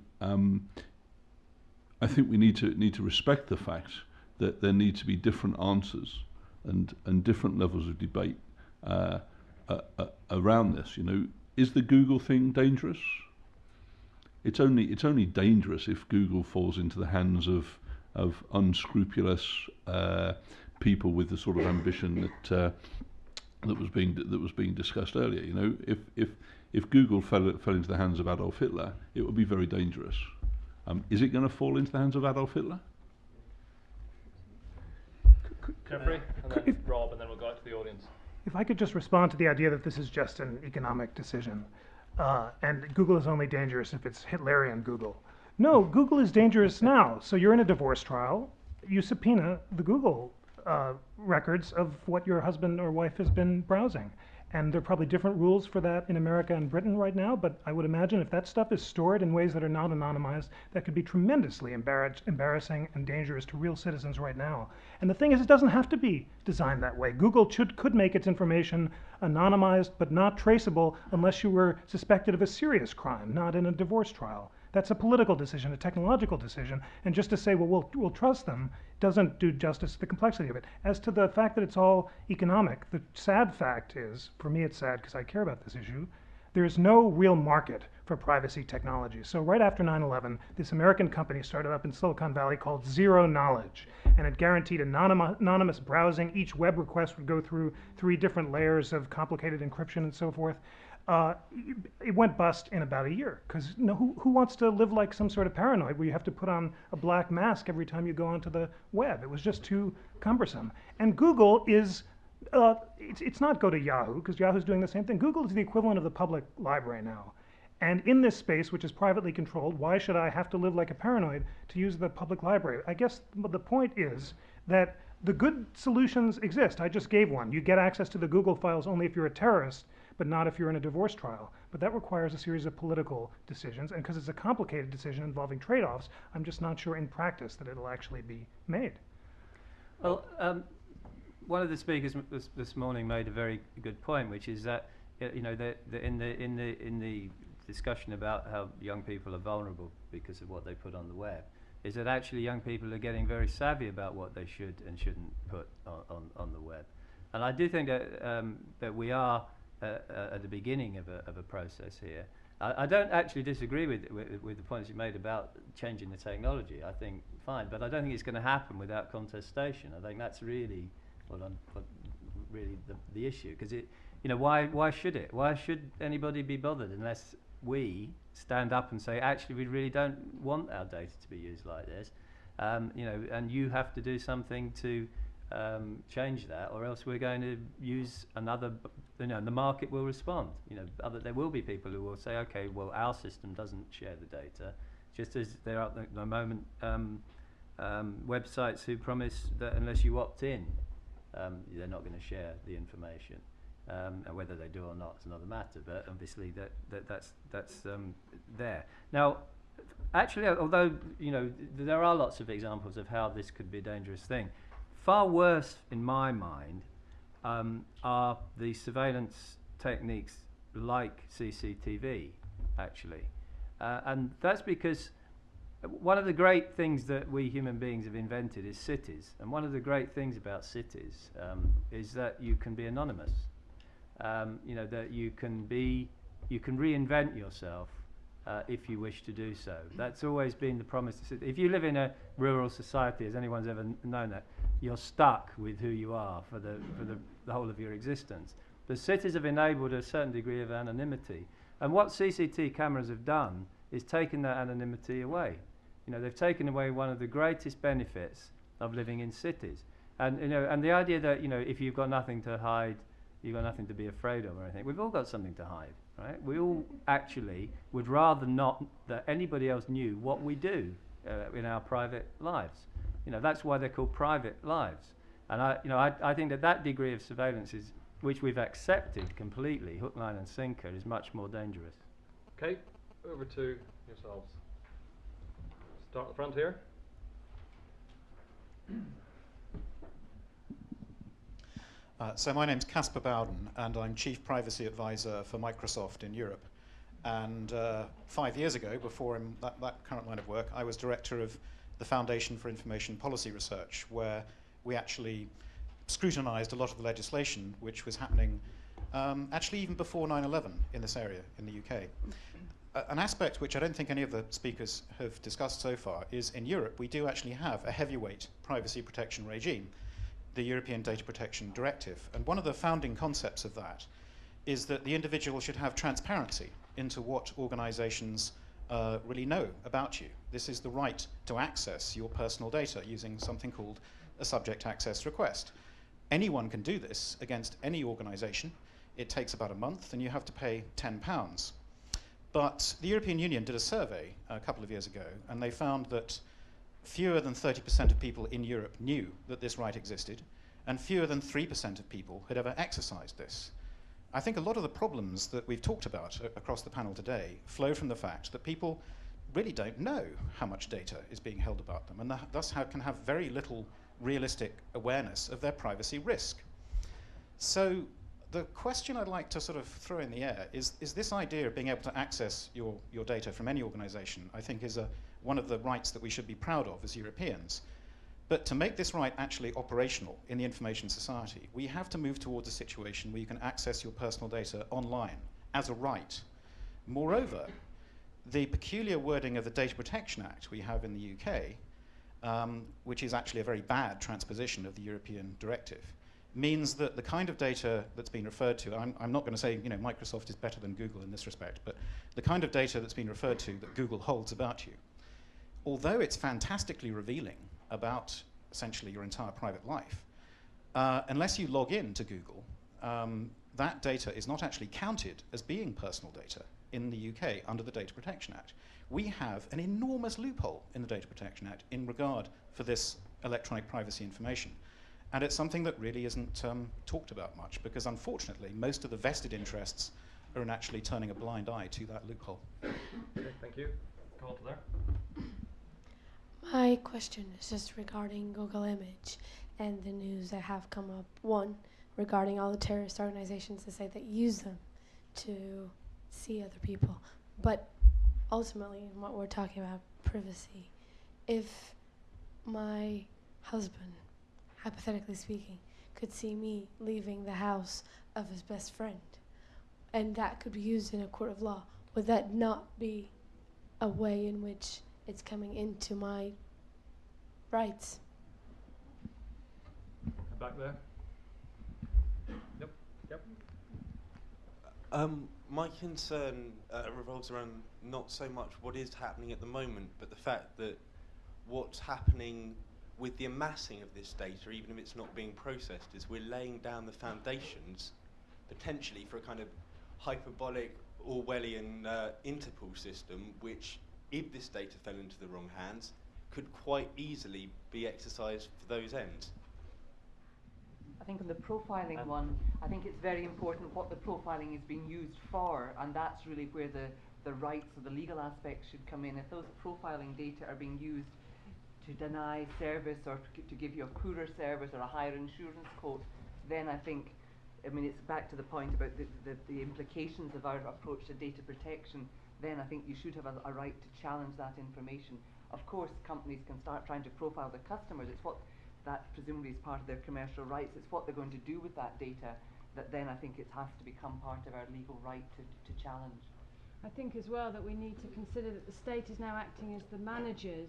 I think we need to respect the fact that there need to be different answers and different levels of debate around this. You know, is the Google thing dangerous? It's only dangerous if Google falls into the hands of of unscrupulous people with the sort of ambition that was being discussed earlier. You know, if Google fell into the hands of Adolf Hitler, it would be very dangerous. Is it going to fall into the hands of Adolf Hitler? Jeffrey, and then Rob, and then we'll go out to the audience. If I could just respond to the idea that this is just an economic decision, and Google is only dangerous if it's Hitlerian Google. No, Google is dangerous now. So you're in a divorce trial. You subpoena the Google records of what your husband or wife has been browsing. And there are probably different rules for that in America and Britain right now, but I would imagine if that stuff is stored in ways that are not anonymized, that could be tremendously embarrassing and dangerous to real citizens right now. And the thing is, it doesn't have to be designed that way. Google could make its information anonymized but not traceable unless you were suspected of a serious crime, not in a divorce trial. That's a political decision, a technological decision, and just to say, well, we'll trust them doesn't do justice to the complexity of it. As to the fact that it's all economic, the sad fact is, for me it's sad because I care about this issue, there's no real market for privacy technology. So right after 9/11, this American company started up in Silicon Valley called Zero Knowledge, and it guaranteed anonymous browsing. Each web request would go through 3 different layers of complicated encryption and so forth. It went bust in about a year, because who wants to live like some sort of paranoid where you have to put on a black mask every time you go onto the web? It was just too cumbersome. And Google is, it's not go to Yahoo, because Yahoo's doing the same thing. Google is the equivalent of the public library now. And in this space, which is privately controlled, why should I have to live like a paranoid to use the public library? I guess the point is that the good solutions exist. I just gave one. You get access to the Google files only if you're a terrorist, but not if you're in a divorce trial. But that requires a series of political decisions, and because it's a complicated decision involving trade-offs, I'm just not sure in practice that it'll actually be made. Well, one of the speakers this morning made a very good point, which is that in the discussion about how young people are vulnerable because of what they put on the web, is that actually young people are getting very savvy about what they should and shouldn't put on the web. And I do think that we are at the beginning of a process here. I don't actually disagree with the points you made about changing the technology. I think fine, but I don't think it's going to happen without contestation. I think that's really the issue. Because why should it? Why should anybody be bothered unless we stand up and say, actually, we really don't want our data to be used like this, and you have to do something to change that, or else we're going to use another. The market will respond. There will be people who will say, okay, well, our system doesn't share the data, just as there are at the moment websites who promise that unless you opt in, they're not going to share the information. And whether they do or not is another matter. But obviously that's there. Now, actually, although there are lots of examples of how this could be a dangerous thing, far worse in my mind are the surveillance techniques like CCTV, actually. And that's because one of the great things that we human beings have invented is cities. And one of the great things about cities is that you can be anonymous. That you can reinvent yourself if you wish to do so. That's always been the promise. If you live in a rural society, as anyone's ever known that, you're stuck with who you are for the whole of your existence. The cities have enabled a certain degree of anonymity, and what CCTV cameras have done is taken that anonymity away. They've taken away one of the greatest benefits of living in cities, and the idea that if you've got nothing to hide, you've got nothing to be afraid of or anything. We've all got something to hide, right? We all actually would rather not that anybody else knew what we do in our private lives. That's why they're called private lives. And I think that degree of surveillance which we've accepted completely, hook, line, and sinker, is much more dangerous. Okay, over to yourselves. Start at the front here. So my name's Casper Bowden, and I'm Chief Privacy Advisor for Microsoft in Europe. And 5 years ago, before that current line of work, I was Director of the Foundation for Information Policy Research, where we actually scrutinized a lot of the legislation which was happening actually even before 9/11 in this area in the UK. an aspect which I don't think any of the speakers have discussed so far is in Europe we do actually have a heavyweight privacy protection regime, the European Data Protection Directive. And one of the founding concepts of that is that the individual should have transparency into what organizations really know about you. This is the right to access your personal data using something called a subject access request. Anyone can do this against any organization. It takes about a month and you have to pay £10. But the European Union did a survey a couple of years ago and they found that fewer than 30% of people in Europe knew that this right existed and fewer than 3% of people had ever exercised this. I think a lot of the problems that we've talked about across the panel today flow from the fact that people really don't know how much data is being held about them and thus can have very little realistic awareness of their privacy risk. So the question I'd like to sort of throw in the air is this idea of being able to access your data from any organization, I think is one of the rights that we should be proud of as Europeans. But to make this right actually operational in the information society, we have to move towards a situation where you can access your personal data online as a right. Moreover, the peculiar wording of the Data Protection Act we have in the UK, which is actually a very bad transposition of the European directive, means that the kind of data that's been referred to, I'm not going to say Microsoft is better than Google in this respect, but the kind of data that's been referred to that Google holds about you, although it's fantastically revealing about essentially your entire private life, unless you log in to Google, that data is not actually counted as being personal data in the UK under the Data Protection Act. We have an enormous loophole in the Data Protection Act in regard for this electronic privacy information. And it's something that really isn't talked about much because unfortunately most of the vested interests are in actually turning a blind eye to that loophole. Okay, thank you. Go on to there. My question is just regarding Google Image and the news that have come up. One, regarding all the terrorist organizations that say they use them to see other people. But ultimately, in what we're talking about, privacy. If my husband, hypothetically speaking, could see me leaving the house of his best friend, and that could be used in a court of law, would that not be a way in which it's coming into my rights? Back there. Yep. My concern revolves around not so much what is happening at the moment, but the fact that what's happening with the amassing of this data, even if it's not being processed, is we're laying down the foundations potentially for a kind of hyperbolic Orwellian Interpol system, which, if this data fell into the wrong hands, could quite easily be exercised for those ends. I think on the profiling one, I think it's very important what the profiling is being used for, and that's really where the rights or the legal aspects should come in. If those profiling data are being used to deny service or to give you a poorer service or a higher insurance quote, then I think, it's back to the point about the implications of our approach to data protection. Then I think you should have a right to challenge that information. Of course, companies can start trying to profile their customers. It's what that presumably is part of their commercial rights. It's what they're going to do with that data that then I think it has to become part of our legal right to challenge. I think as well that we need to consider that the state is now acting as the managers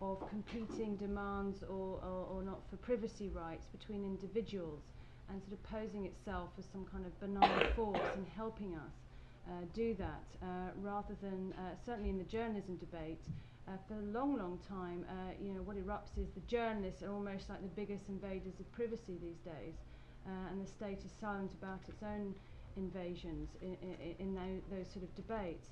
of competing demands or not for privacy rights between individuals, and sort of posing itself as some kind of benign force in helping us do that, rather than, certainly in the journalism debate, for a long time, what erupts is the journalists are almost like the biggest invaders of privacy these days, and the state is silent about its own invasions in those sort of debates.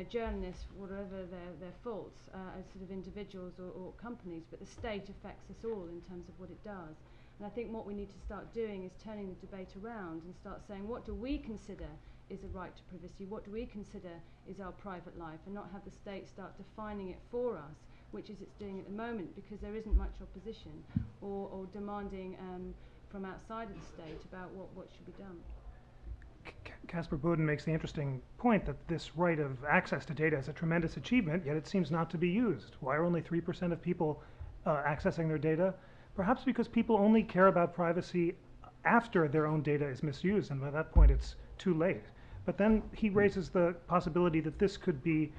Journalists, whatever their faults, as sort of individuals or companies, but the state affects us all in terms of what it does. And I think what we need to start doing is turning the debate around and start saying, what do we consider is a right to privacy? What do we consider is our private life? And not have the state start defining it for us, which is it's doing at the moment, because there isn't much opposition or demanding from outside of the state about what should be done. Casper Boden makes the interesting point that this right of access to data is a tremendous achievement, yet it seems not to be used. Why are only 3% of people accessing their data? Perhaps because people only care about privacy after their own data is misused, and by that point it's too late. But then he raises the possibility that this could be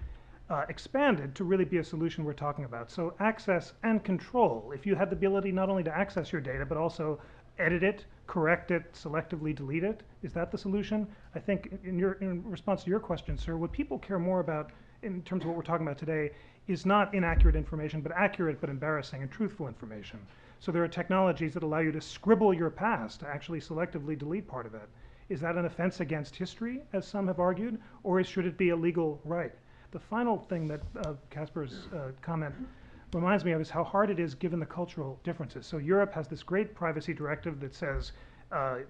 expanded to really be a solution we're talking about. So access and control. If you had the ability not only to access your data, but also edit it, correct it, selectively delete it, is that the solution? I think in response to your question, sir, what people care more about in terms of what we're talking about today is not inaccurate information, but accurate but embarrassing and truthful information. So there are technologies that allow you to scribble your past, to actually selectively delete part of it. Is that an offense against history, as some have argued, or should it be a legal right? The final thing that Casper's comment reminds me of is how hard it is given the cultural differences. So Europe has this great privacy directive that says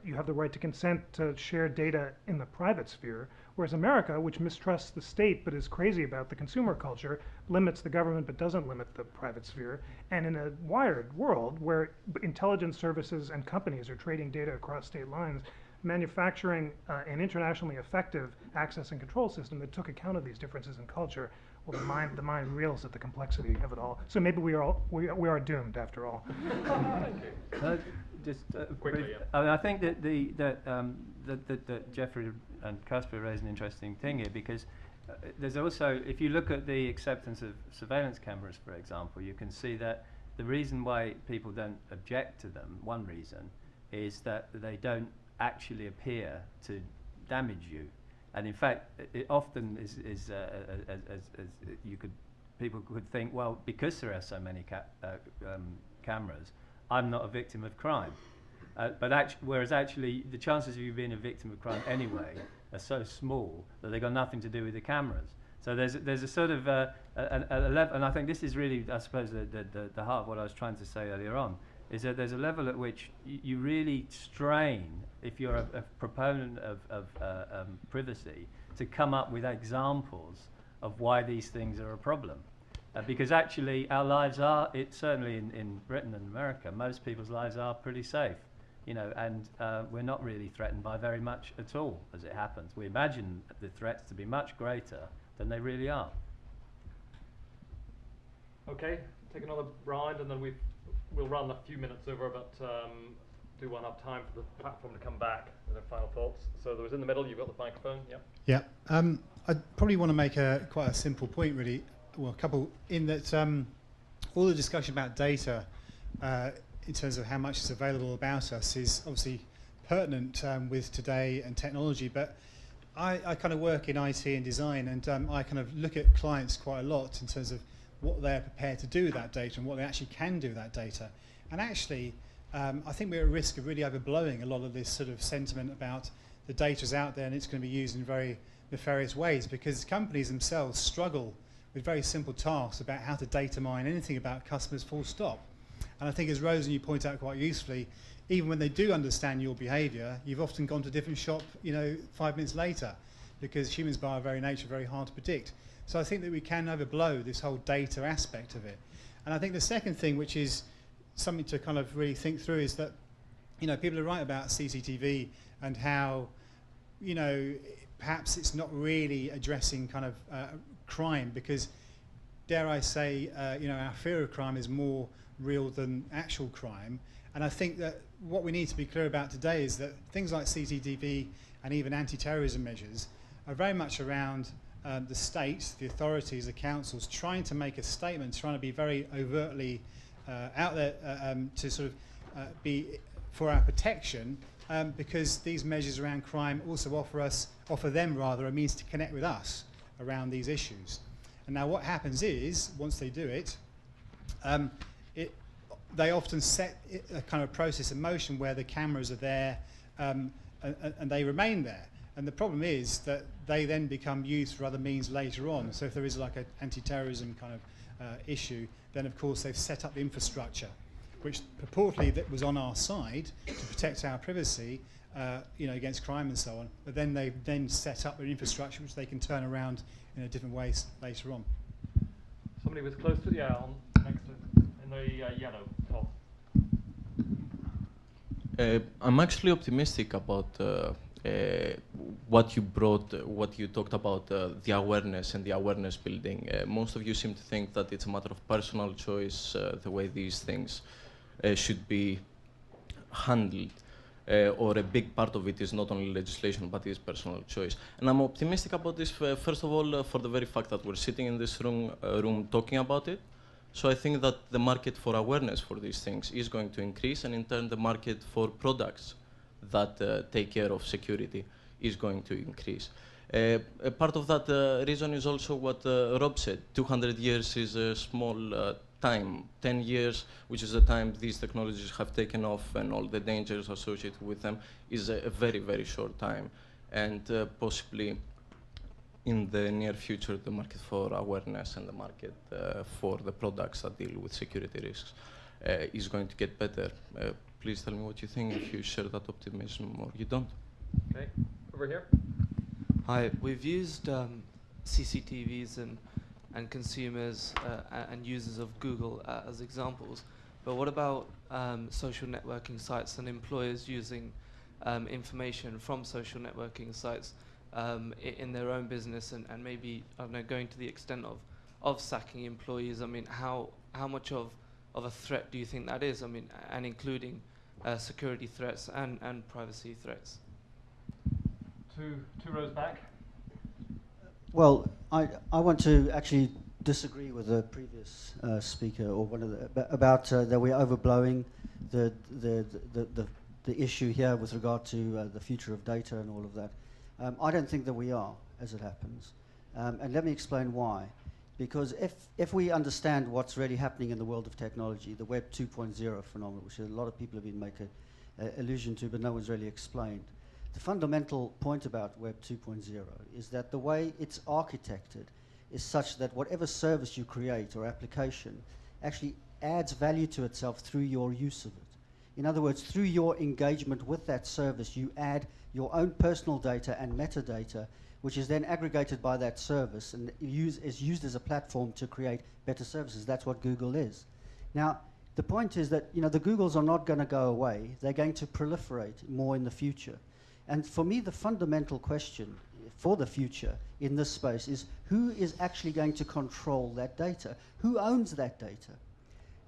you have the right to consent to share data in the private sphere, whereas America, which mistrusts the state but is crazy about the consumer culture, limits the government but doesn't limit the private sphere. And in a wired world where intelligence services and companies are trading data across state lines, manufacturing an internationally effective access and control system that took account of these differences in culture, well, the mind reels at the complexity of it all. So maybe we are doomed after all. Just Quickly, brief, yeah. I mean, I think that Jeffrey and Casper raised an interesting thing here, because there's also, if you look at the acceptance of surveillance cameras, for example, you can see that the reason why people don't object to them, one reason, is that they don't actually appear to damage you, and in fact, it often is people could think, well, because there are so many cameras, I'm not a victim of crime. Whereas actually, the chances of you being a victim of crime anyway are so small that they've got nothing to do with the cameras. So there's a sort of a level, and I think this is really, I suppose, the heart of what I was trying to say earlier on, is that there's a level at which you really strain, if you're a proponent of privacy, to come up with examples of why these things are a problem. Because actually our lives are, certainly in Britain and America, most people's lives are pretty safe, and we're not really threatened by very much at all, as it happens. We imagine the threats to be much greater than they really are. Okay, take another round, and then we'll run a few minutes over, but do want to have time for the platform to come back with their final thoughts. So there was in the middle, you've got the microphone, yeah. Yeah, I probably want to make quite a simple point, really. Well, a couple, in that all the discussion about data in terms of how much is available about us is obviously pertinent with today and technology, but I kind of work in IT and design, and I kind of look at clients quite a lot in terms of what they're prepared to do with that data and what they actually can do with that data. And actually, I think we're at risk of really overblowing a lot of this sort of sentiment about the data's out there and it's going to be used in very nefarious ways, because companies themselves struggle with very simple tasks about how to data mine anything about customers, full stop. And I think, as Rosen, you point out quite usefully, even when they do understand your behaviour, you've often gone to a different shop, 5 minutes later, because humans by our very nature are very hard to predict. So I think that we can overblow this whole data aspect of it. And I think the second thing, which is something to kind of really think through, is that, people are right about CCTV and how, perhaps it's not really addressing kind of crime, because, dare I say, our fear of crime is more real than actual crime. And I think that what we need to be clear about today is that things like CCTV and even anti-terrorism measures are very much around the state, the authorities, the councils, trying to make a statement, trying to be very overtly out there to sort of be for our protection, because these measures around crime also offer them a means to connect with us around these issues. And now what happens is, once they do it, they often set a kind of process in motion where the cameras are there and they remain there. And the problem is that they then become used for other means later on. So if there is like an anti-terrorism kind of issue, then of course they've set up the infrastructure, which purportedly that was on our side to protect our privacy, against crime and so on. But then they've set up an infrastructure which they can turn around in a different way later on. Somebody was close to, on next to, in the yellow top. I'm actually optimistic about what you talked about, the awareness and the awareness building. Most of you seem to think that it's a matter of personal choice, the way these things should be handled. or a big part of it is not only legislation but is personal choice. And I'm optimistic about this, first of all, for the very fact that we're sitting in this room talking about it. So I think that the market for awareness for these things is going to increase, and in turn the market for products that take care of security is going to increase. A part of that reason is also what Rob said. 200 years is a small time. 10 years, which is the time these technologies have taken off and all the dangers associated with them, is a very, very short time. And possibly in the near future, the market for awareness and the market for the products that deal with security risks is going to get better. Please tell me what you think, if you share that optimism or you don't. Okay, over here. Hi, we've used CCTVs and consumers and users of Google as examples, but what about social networking sites and employers using information from social networking sites in their own business and maybe, I don't know, going to the extent of sacking employees? I mean, how much of a threat do you think that is? I mean, and including security threats and privacy threats. Two rows back. Well, I want to actually disagree with the previous speaker, or one of the, about that we're overblowing the issue here with regard to the future of data and all of that. I don't think that we are, as it happens, and let me explain why. Because if we understand what's really happening in the world of technology, the Web 2.0 phenomenon, which a lot of people have been making allusion to, but no one's really explained. The fundamental point about Web 2.0 is that the way it's architected is such that whatever service you create or application actually adds value to itself through your use of it. In other words, through your engagement with that service, you add your own personal data and metadata, which is then aggregated by that service and is used as a platform to create better services. That's what Google is. Now, the point is that the Googles are not going to go away. They're going to proliferate more in the future. And for me, the fundamental question for the future in this space is who is actually going to control that data? Who owns that data?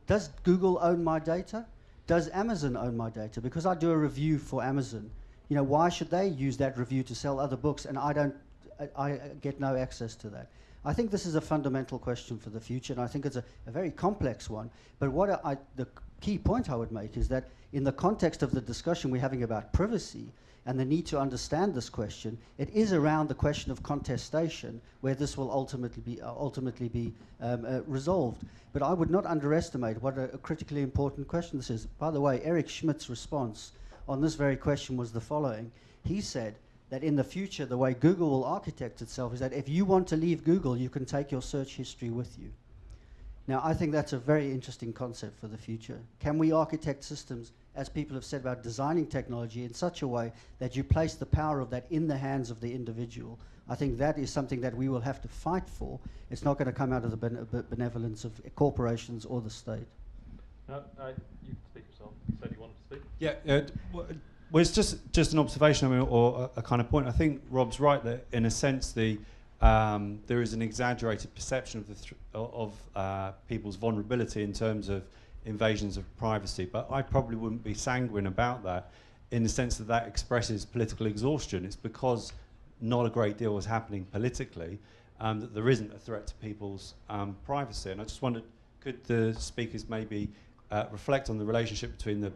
Does Google own my data? Does Amazon own my data? Because I do a review for Amazon. Why should they use that review to sell other books and I get no access to that? I think this is a fundamental question for the future, and I think it's a very complex one. But the key point I would make is that in the context of the discussion we're having about privacy and the need to understand this question, it is around the question of contestation where this will ultimately be resolved. But I would not underestimate what a critically important question this is. By the way, Eric Schmidt's response on this very question was the following. He said that in the future, the way Google will architect itself is that if you want to leave Google, you can take your search history with you. Now, I think that's a very interesting concept for the future. Can we architect systems, as people have said about designing technology, in such a way that you place the power of that in the hands of the individual? I think that is something that we will have to fight for. It's not going to come out of the benevolence of corporations or the state. No, you can speak yourself. You said you wanted to speak. Yeah, well, it's just an observation, or a kind of point. I think Rob's right that, in a sense, there is an exaggerated perception of people's vulnerability in terms of invasions of privacy. But I probably wouldn't be sanguine about that, in the sense that that expresses political exhaustion. It's because not a great deal is happening politically that there isn't a threat to people's privacy. And I just wondered, could the speakers maybe reflect on the relationship between the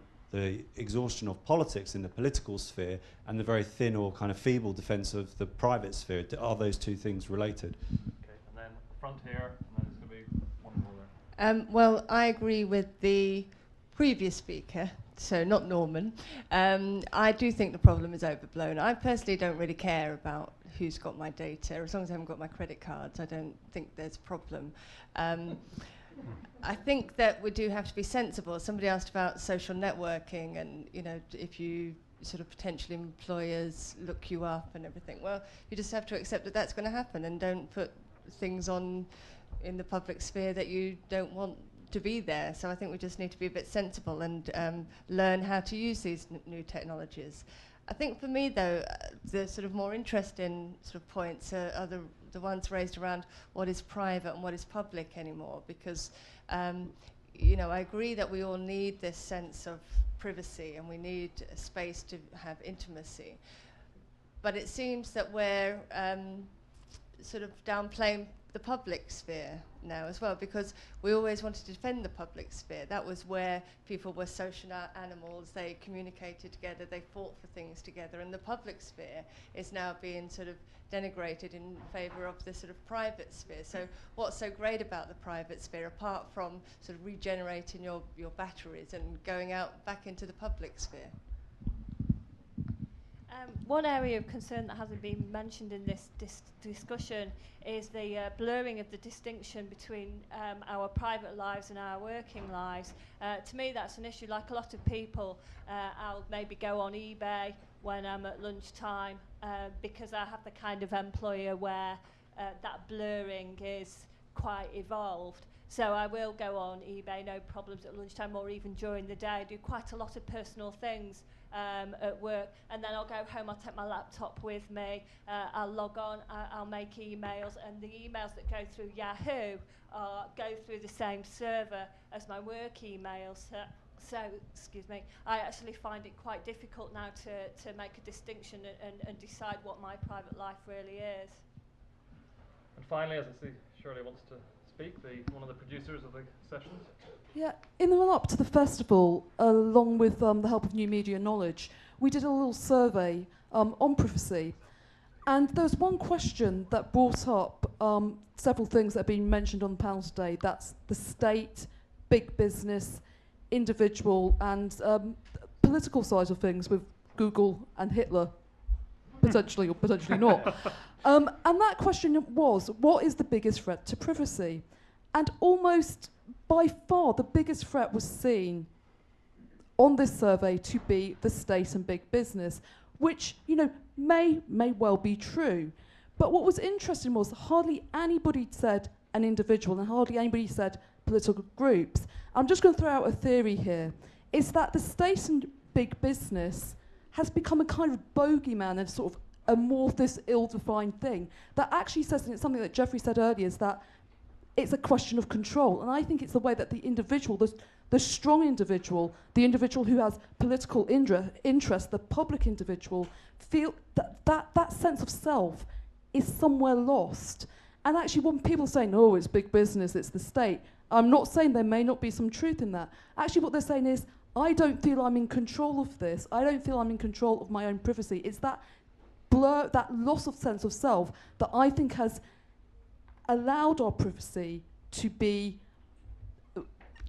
exhaustion of politics in the political sphere and the very thin or kind of feeble defence of the private sphere? Are those two things related? Okay, and then front here, and then there's going to be one more there. Well, I agree with the previous speaker, so not Norman. I do think the problem is overblown. I personally don't really care about who's got my data. As long as I haven't got my credit cards, I don't think there's a problem. I think that we do have to be sensible. Somebody asked about social networking and, if you sort of potential employers look you up and everything. Well, you just have to accept that that's going to happen, and don't put things on in the public sphere that you don't want to be there. So I think we just need to be a bit sensible and learn how to use these new technologies. I think for me, though, the sort of more interesting sort of points are the ones raised around what is private and what is public anymore, because you know, I agree that we all need this sense of privacy and we need a space to have intimacy. But it seems that we're sort of downplaying the public sphere now as well, because we always wanted to defend the public sphere. That was where people were social animals, they communicated together, they fought for things together, and the public sphere is now being sort of denigrated in favour of the sort of private sphere. So what's so great about the private sphere, apart from sort of regenerating your batteries and going out back into the public sphere? One area of concern that hasn't been mentioned in this discussion is the blurring of the distinction between our private lives and our working lives. To me, that's an issue. Like a lot of people, I'll maybe go on eBay when I'm at lunchtime because I have the kind of employer where that blurring is quite evolved. So I will go on eBay, no problems, at lunchtime or even during the day. I do quite a lot of personal things at work, and then I'll go home, I'll take my laptop with me, I'll log on, I'll make emails, and the emails that go through Yahoo go through the same server as my work emails. So, excuse me, I actually find it quite difficult now to make a distinction and decide what my private life really is. And finally, as I see Shirley wants to speak, one of the producers of the sessions. Yeah, in the run-up to the festival, along with the help of New Media Knowledge, we did a little survey on privacy. And there was one question that brought up several things that have been mentioned on the panel today. That's the state, big business, individual, and political side of things with Google and Hitler, potentially or potentially not. And that question was, what is the biggest threat to privacy? And almost by far the biggest threat was seen on this survey to be the state and big business, which, you know, may well be true. But what was interesting was hardly anybody said an individual and hardly anybody said political groups. I'm just going to throw out a theory here, is that the state and big business has become a kind of bogeyman and sort of amorphous, ill-defined thing that actually says, and it's something that Jeffrey said earlier, is that it's a question of control. And I think it's the way that the individual, the strong individual, the individual who has political interest, the public individual, feel that sense of self is somewhere lost. And actually when people say, no, it's big business, it's the state, I'm not saying there may not be some truth in that. Actually what they're saying is, I don't feel I'm in control of this. I don't feel I'm in control of my own privacy. It's that blur, that loss of sense of self that I think has allowed our privacy to be,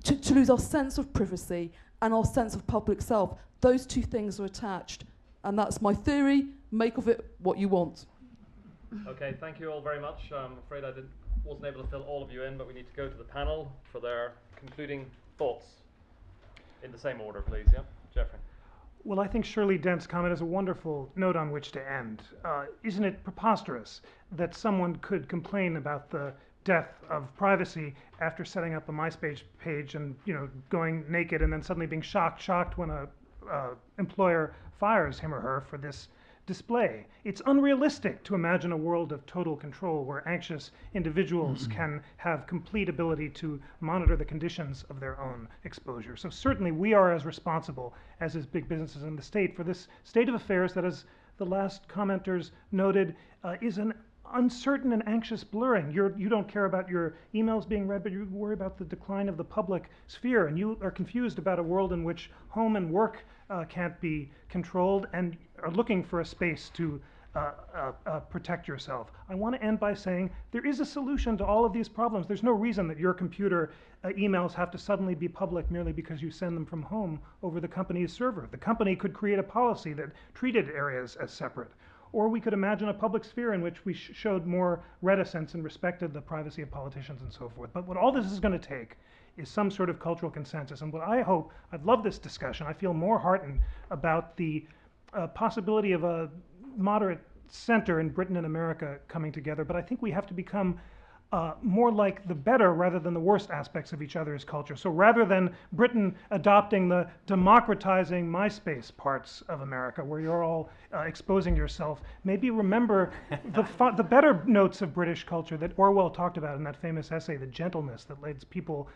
to lose our sense of privacy and our sense of public self. Those two things are attached. And that's my theory. Make of it what you want. Okay, thank you all very much. I'm afraid I wasn't able to fill all of you in, but we need to go to the panel for their concluding thoughts. In the same order, please, yeah? Jeffrey. Well, I think Shirley Dent's comment is a wonderful note on which to end. Isn't it preposterous that someone could complain about the death of privacy after setting up a MySpace page and, you know, going naked and then suddenly being shocked when a employer fires him or her for this display? It's unrealistic to imagine a world of total control where anxious individuals can have complete ability to monitor the conditions of their own exposure. So certainly we are as responsible as is big businesses in the state for this state of affairs that, as the last commenters noted, is an uncertain and anxious blurring. You don't care about your emails being read, but you worry about the decline of the public sphere, and you are confused about a world in which home and work can't be controlled and are looking for a space to protect yourself. I want to end by saying there is a solution to all of these problems. There's no reason that your computer emails have to suddenly be public merely because you send them from home over the company's server. The company could create a policy that treated areas as separate. Or we could imagine a public sphere in which we showed more reticence and respected the privacy of politicians and so forth. But what all this is going to take is some sort of cultural consensus. And what I hope, I'd love this discussion. I feel more heartened about the possibility of a moderate center in Britain and America coming together. But I think we have to become more like the better rather than the worst aspects of each other's culture. So rather than Britain adopting the democratizing MySpace parts of America, where you're all exposing yourself, maybe remember the better notes of British culture that Orwell talked about in that famous essay, The Gentleness, that lets people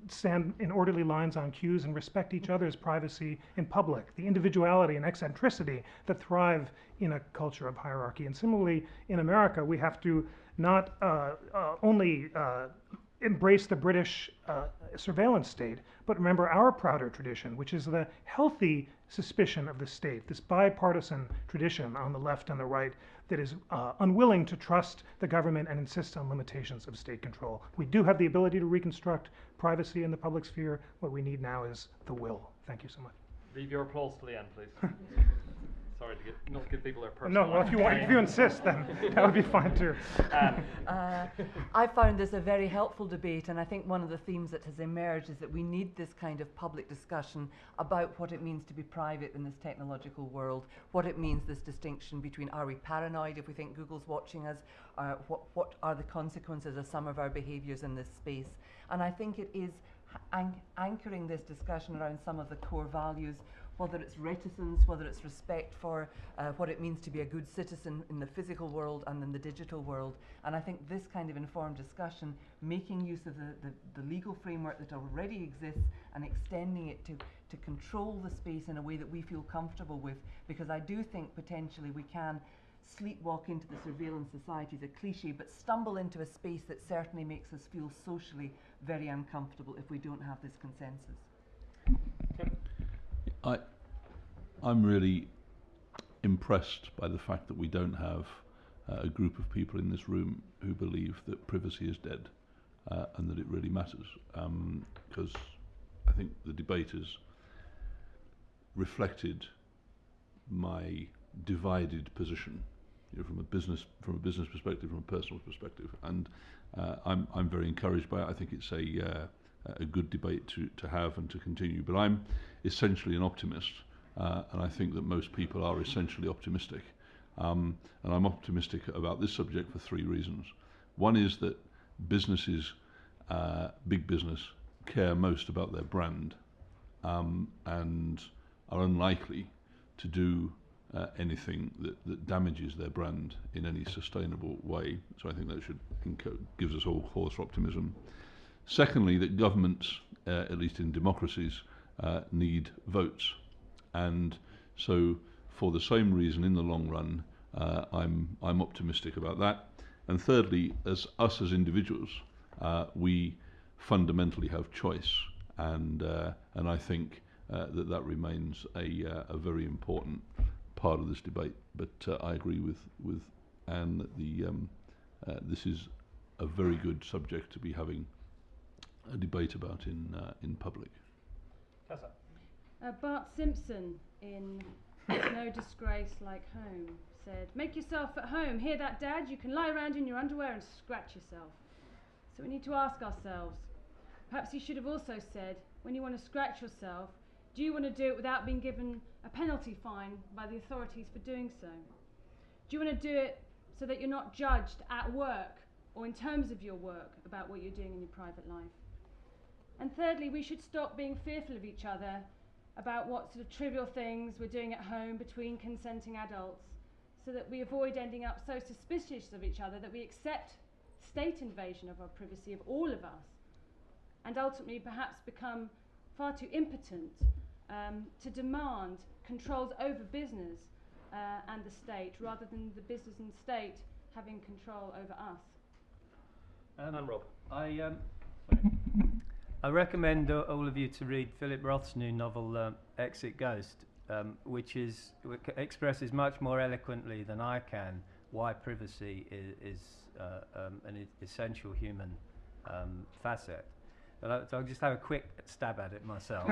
stand in orderly lines on queues and respect each other's privacy in public, the individuality and eccentricity that thrive in a culture of hierarchy. And similarly, in America, we have to not only embrace the British surveillance state, but remember our prouder tradition, which is the healthy suspicion of the state, this bipartisan tradition on the left and the right that is unwilling to trust the government and insists on limitations of state control. We do have the ability to reconstruct privacy in the public sphere. What we need now is the will. Thank you so much. Leave your applause to the end, please. Sorry to not give people their personal. No, well, if you insist, then that would be fine too. I found this a very helpful debate, and I think one of the themes that has emerged is that we need this kind of public discussion about what it means to be private in this technological world, what it means, this distinction between are we paranoid if we think Google's watching us, what are the consequences of some of our behaviours in this space. And I think it is anchoring this discussion around some of the core values, whether it's reticence, whether it's respect for what it means to be a good citizen in the physical world and in the digital world. And I think this kind of informed discussion, making use of the legal framework that already exists and extending it to control the space in a way that we feel comfortable with, because I do think potentially we can sleepwalk into the surveillance society is a cliche, but stumble into a space that certainly makes us feel socially very uncomfortable if we don't have this consensus. I'm really impressed by the fact that we don't have a group of people in this room who believe that privacy is dead and that it really matters, because I think the debate has reflected my divided position, from a business perspective, from a personal perspective, and I'm very encouraged by it. I think it's a good debate to have and to continue. But I'm essentially an optimist, and I think that most people are essentially optimistic. And I'm optimistic about this subject for three reasons. One is that businesses, big business, care most about their brand and are unlikely to do anything that damages their brand in any sustainable way. So I think that should gives us all cause for optimism. Secondly, that governments, at least in democracies, need votes, and so for the same reason, in the long run, I'm optimistic about that. And thirdly, as individuals, we fundamentally have choice, and I think that remains a very important part of this debate. But I agree with Anne that this is a very good subject to be having a debate about in public. Tessa. Bart Simpson in No Disgrace Like Home said, "Make yourself at home. Hear that, Dad? You can lie around in your underwear and scratch yourself." So we need to ask ourselves, perhaps he should have also said, when you want to scratch yourself, do you want to do it without being given a penalty fine by the authorities for doing so? Do you want to do it so that you're not judged at work or in terms of your work about what you're doing in your private life? And thirdly, we should stop being fearful of each other about what sort of trivial things we're doing at home between consenting adults, so that we avoid ending up so suspicious of each other that we accept state invasion of our privacy, of all of us, and ultimately perhaps become far too impotent to demand controls over business and the state, rather than the business and state having control over us. And Rob. I recommend all of you to read Philip Roth's new novel, Exit Ghost, which expresses much more eloquently than I can why privacy is an essential human facet. So I'll just have a quick stab at it myself.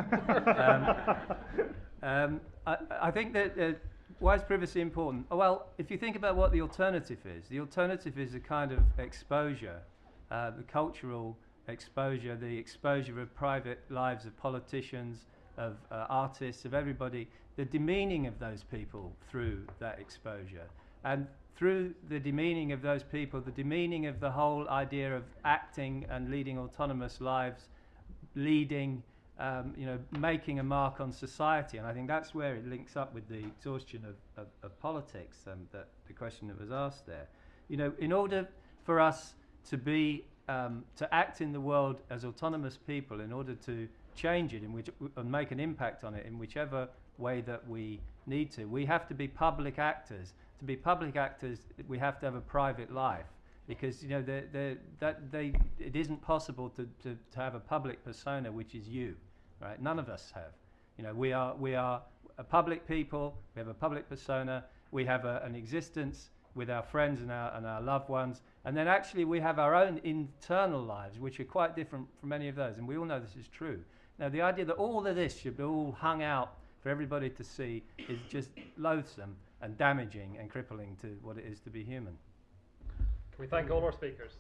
I think that why is privacy important? Well, if you think about what the alternative is a kind of exposure, the cultural exposure, the exposure of private lives of politicians, of artists, of everybody, the demeaning of those people through that exposure. And through the demeaning of those people, the demeaning of the whole idea of acting and leading autonomous lives, leading, making a mark on society. And I think that's where it links up with the exhaustion of politics, that the question that was asked there. You know, in order for us to be, to act in the world as autonomous people, in order to change it and make an impact on it in whichever way that we need to, we have to be public actors. To be public actors, we have to have a private life, because it isn't possible to have a public persona which is you, right? None of us have. You know, we are a public people. We have a public persona. We have an existence with our friends and our loved ones, and then actually we have our own internal lives, which are quite different from any of those, and we all know this is true. Now, the idea that all of this should be all hung out for everybody to see is just loathsome and damaging and crippling to what it is to be human. Can we thank all our speakers?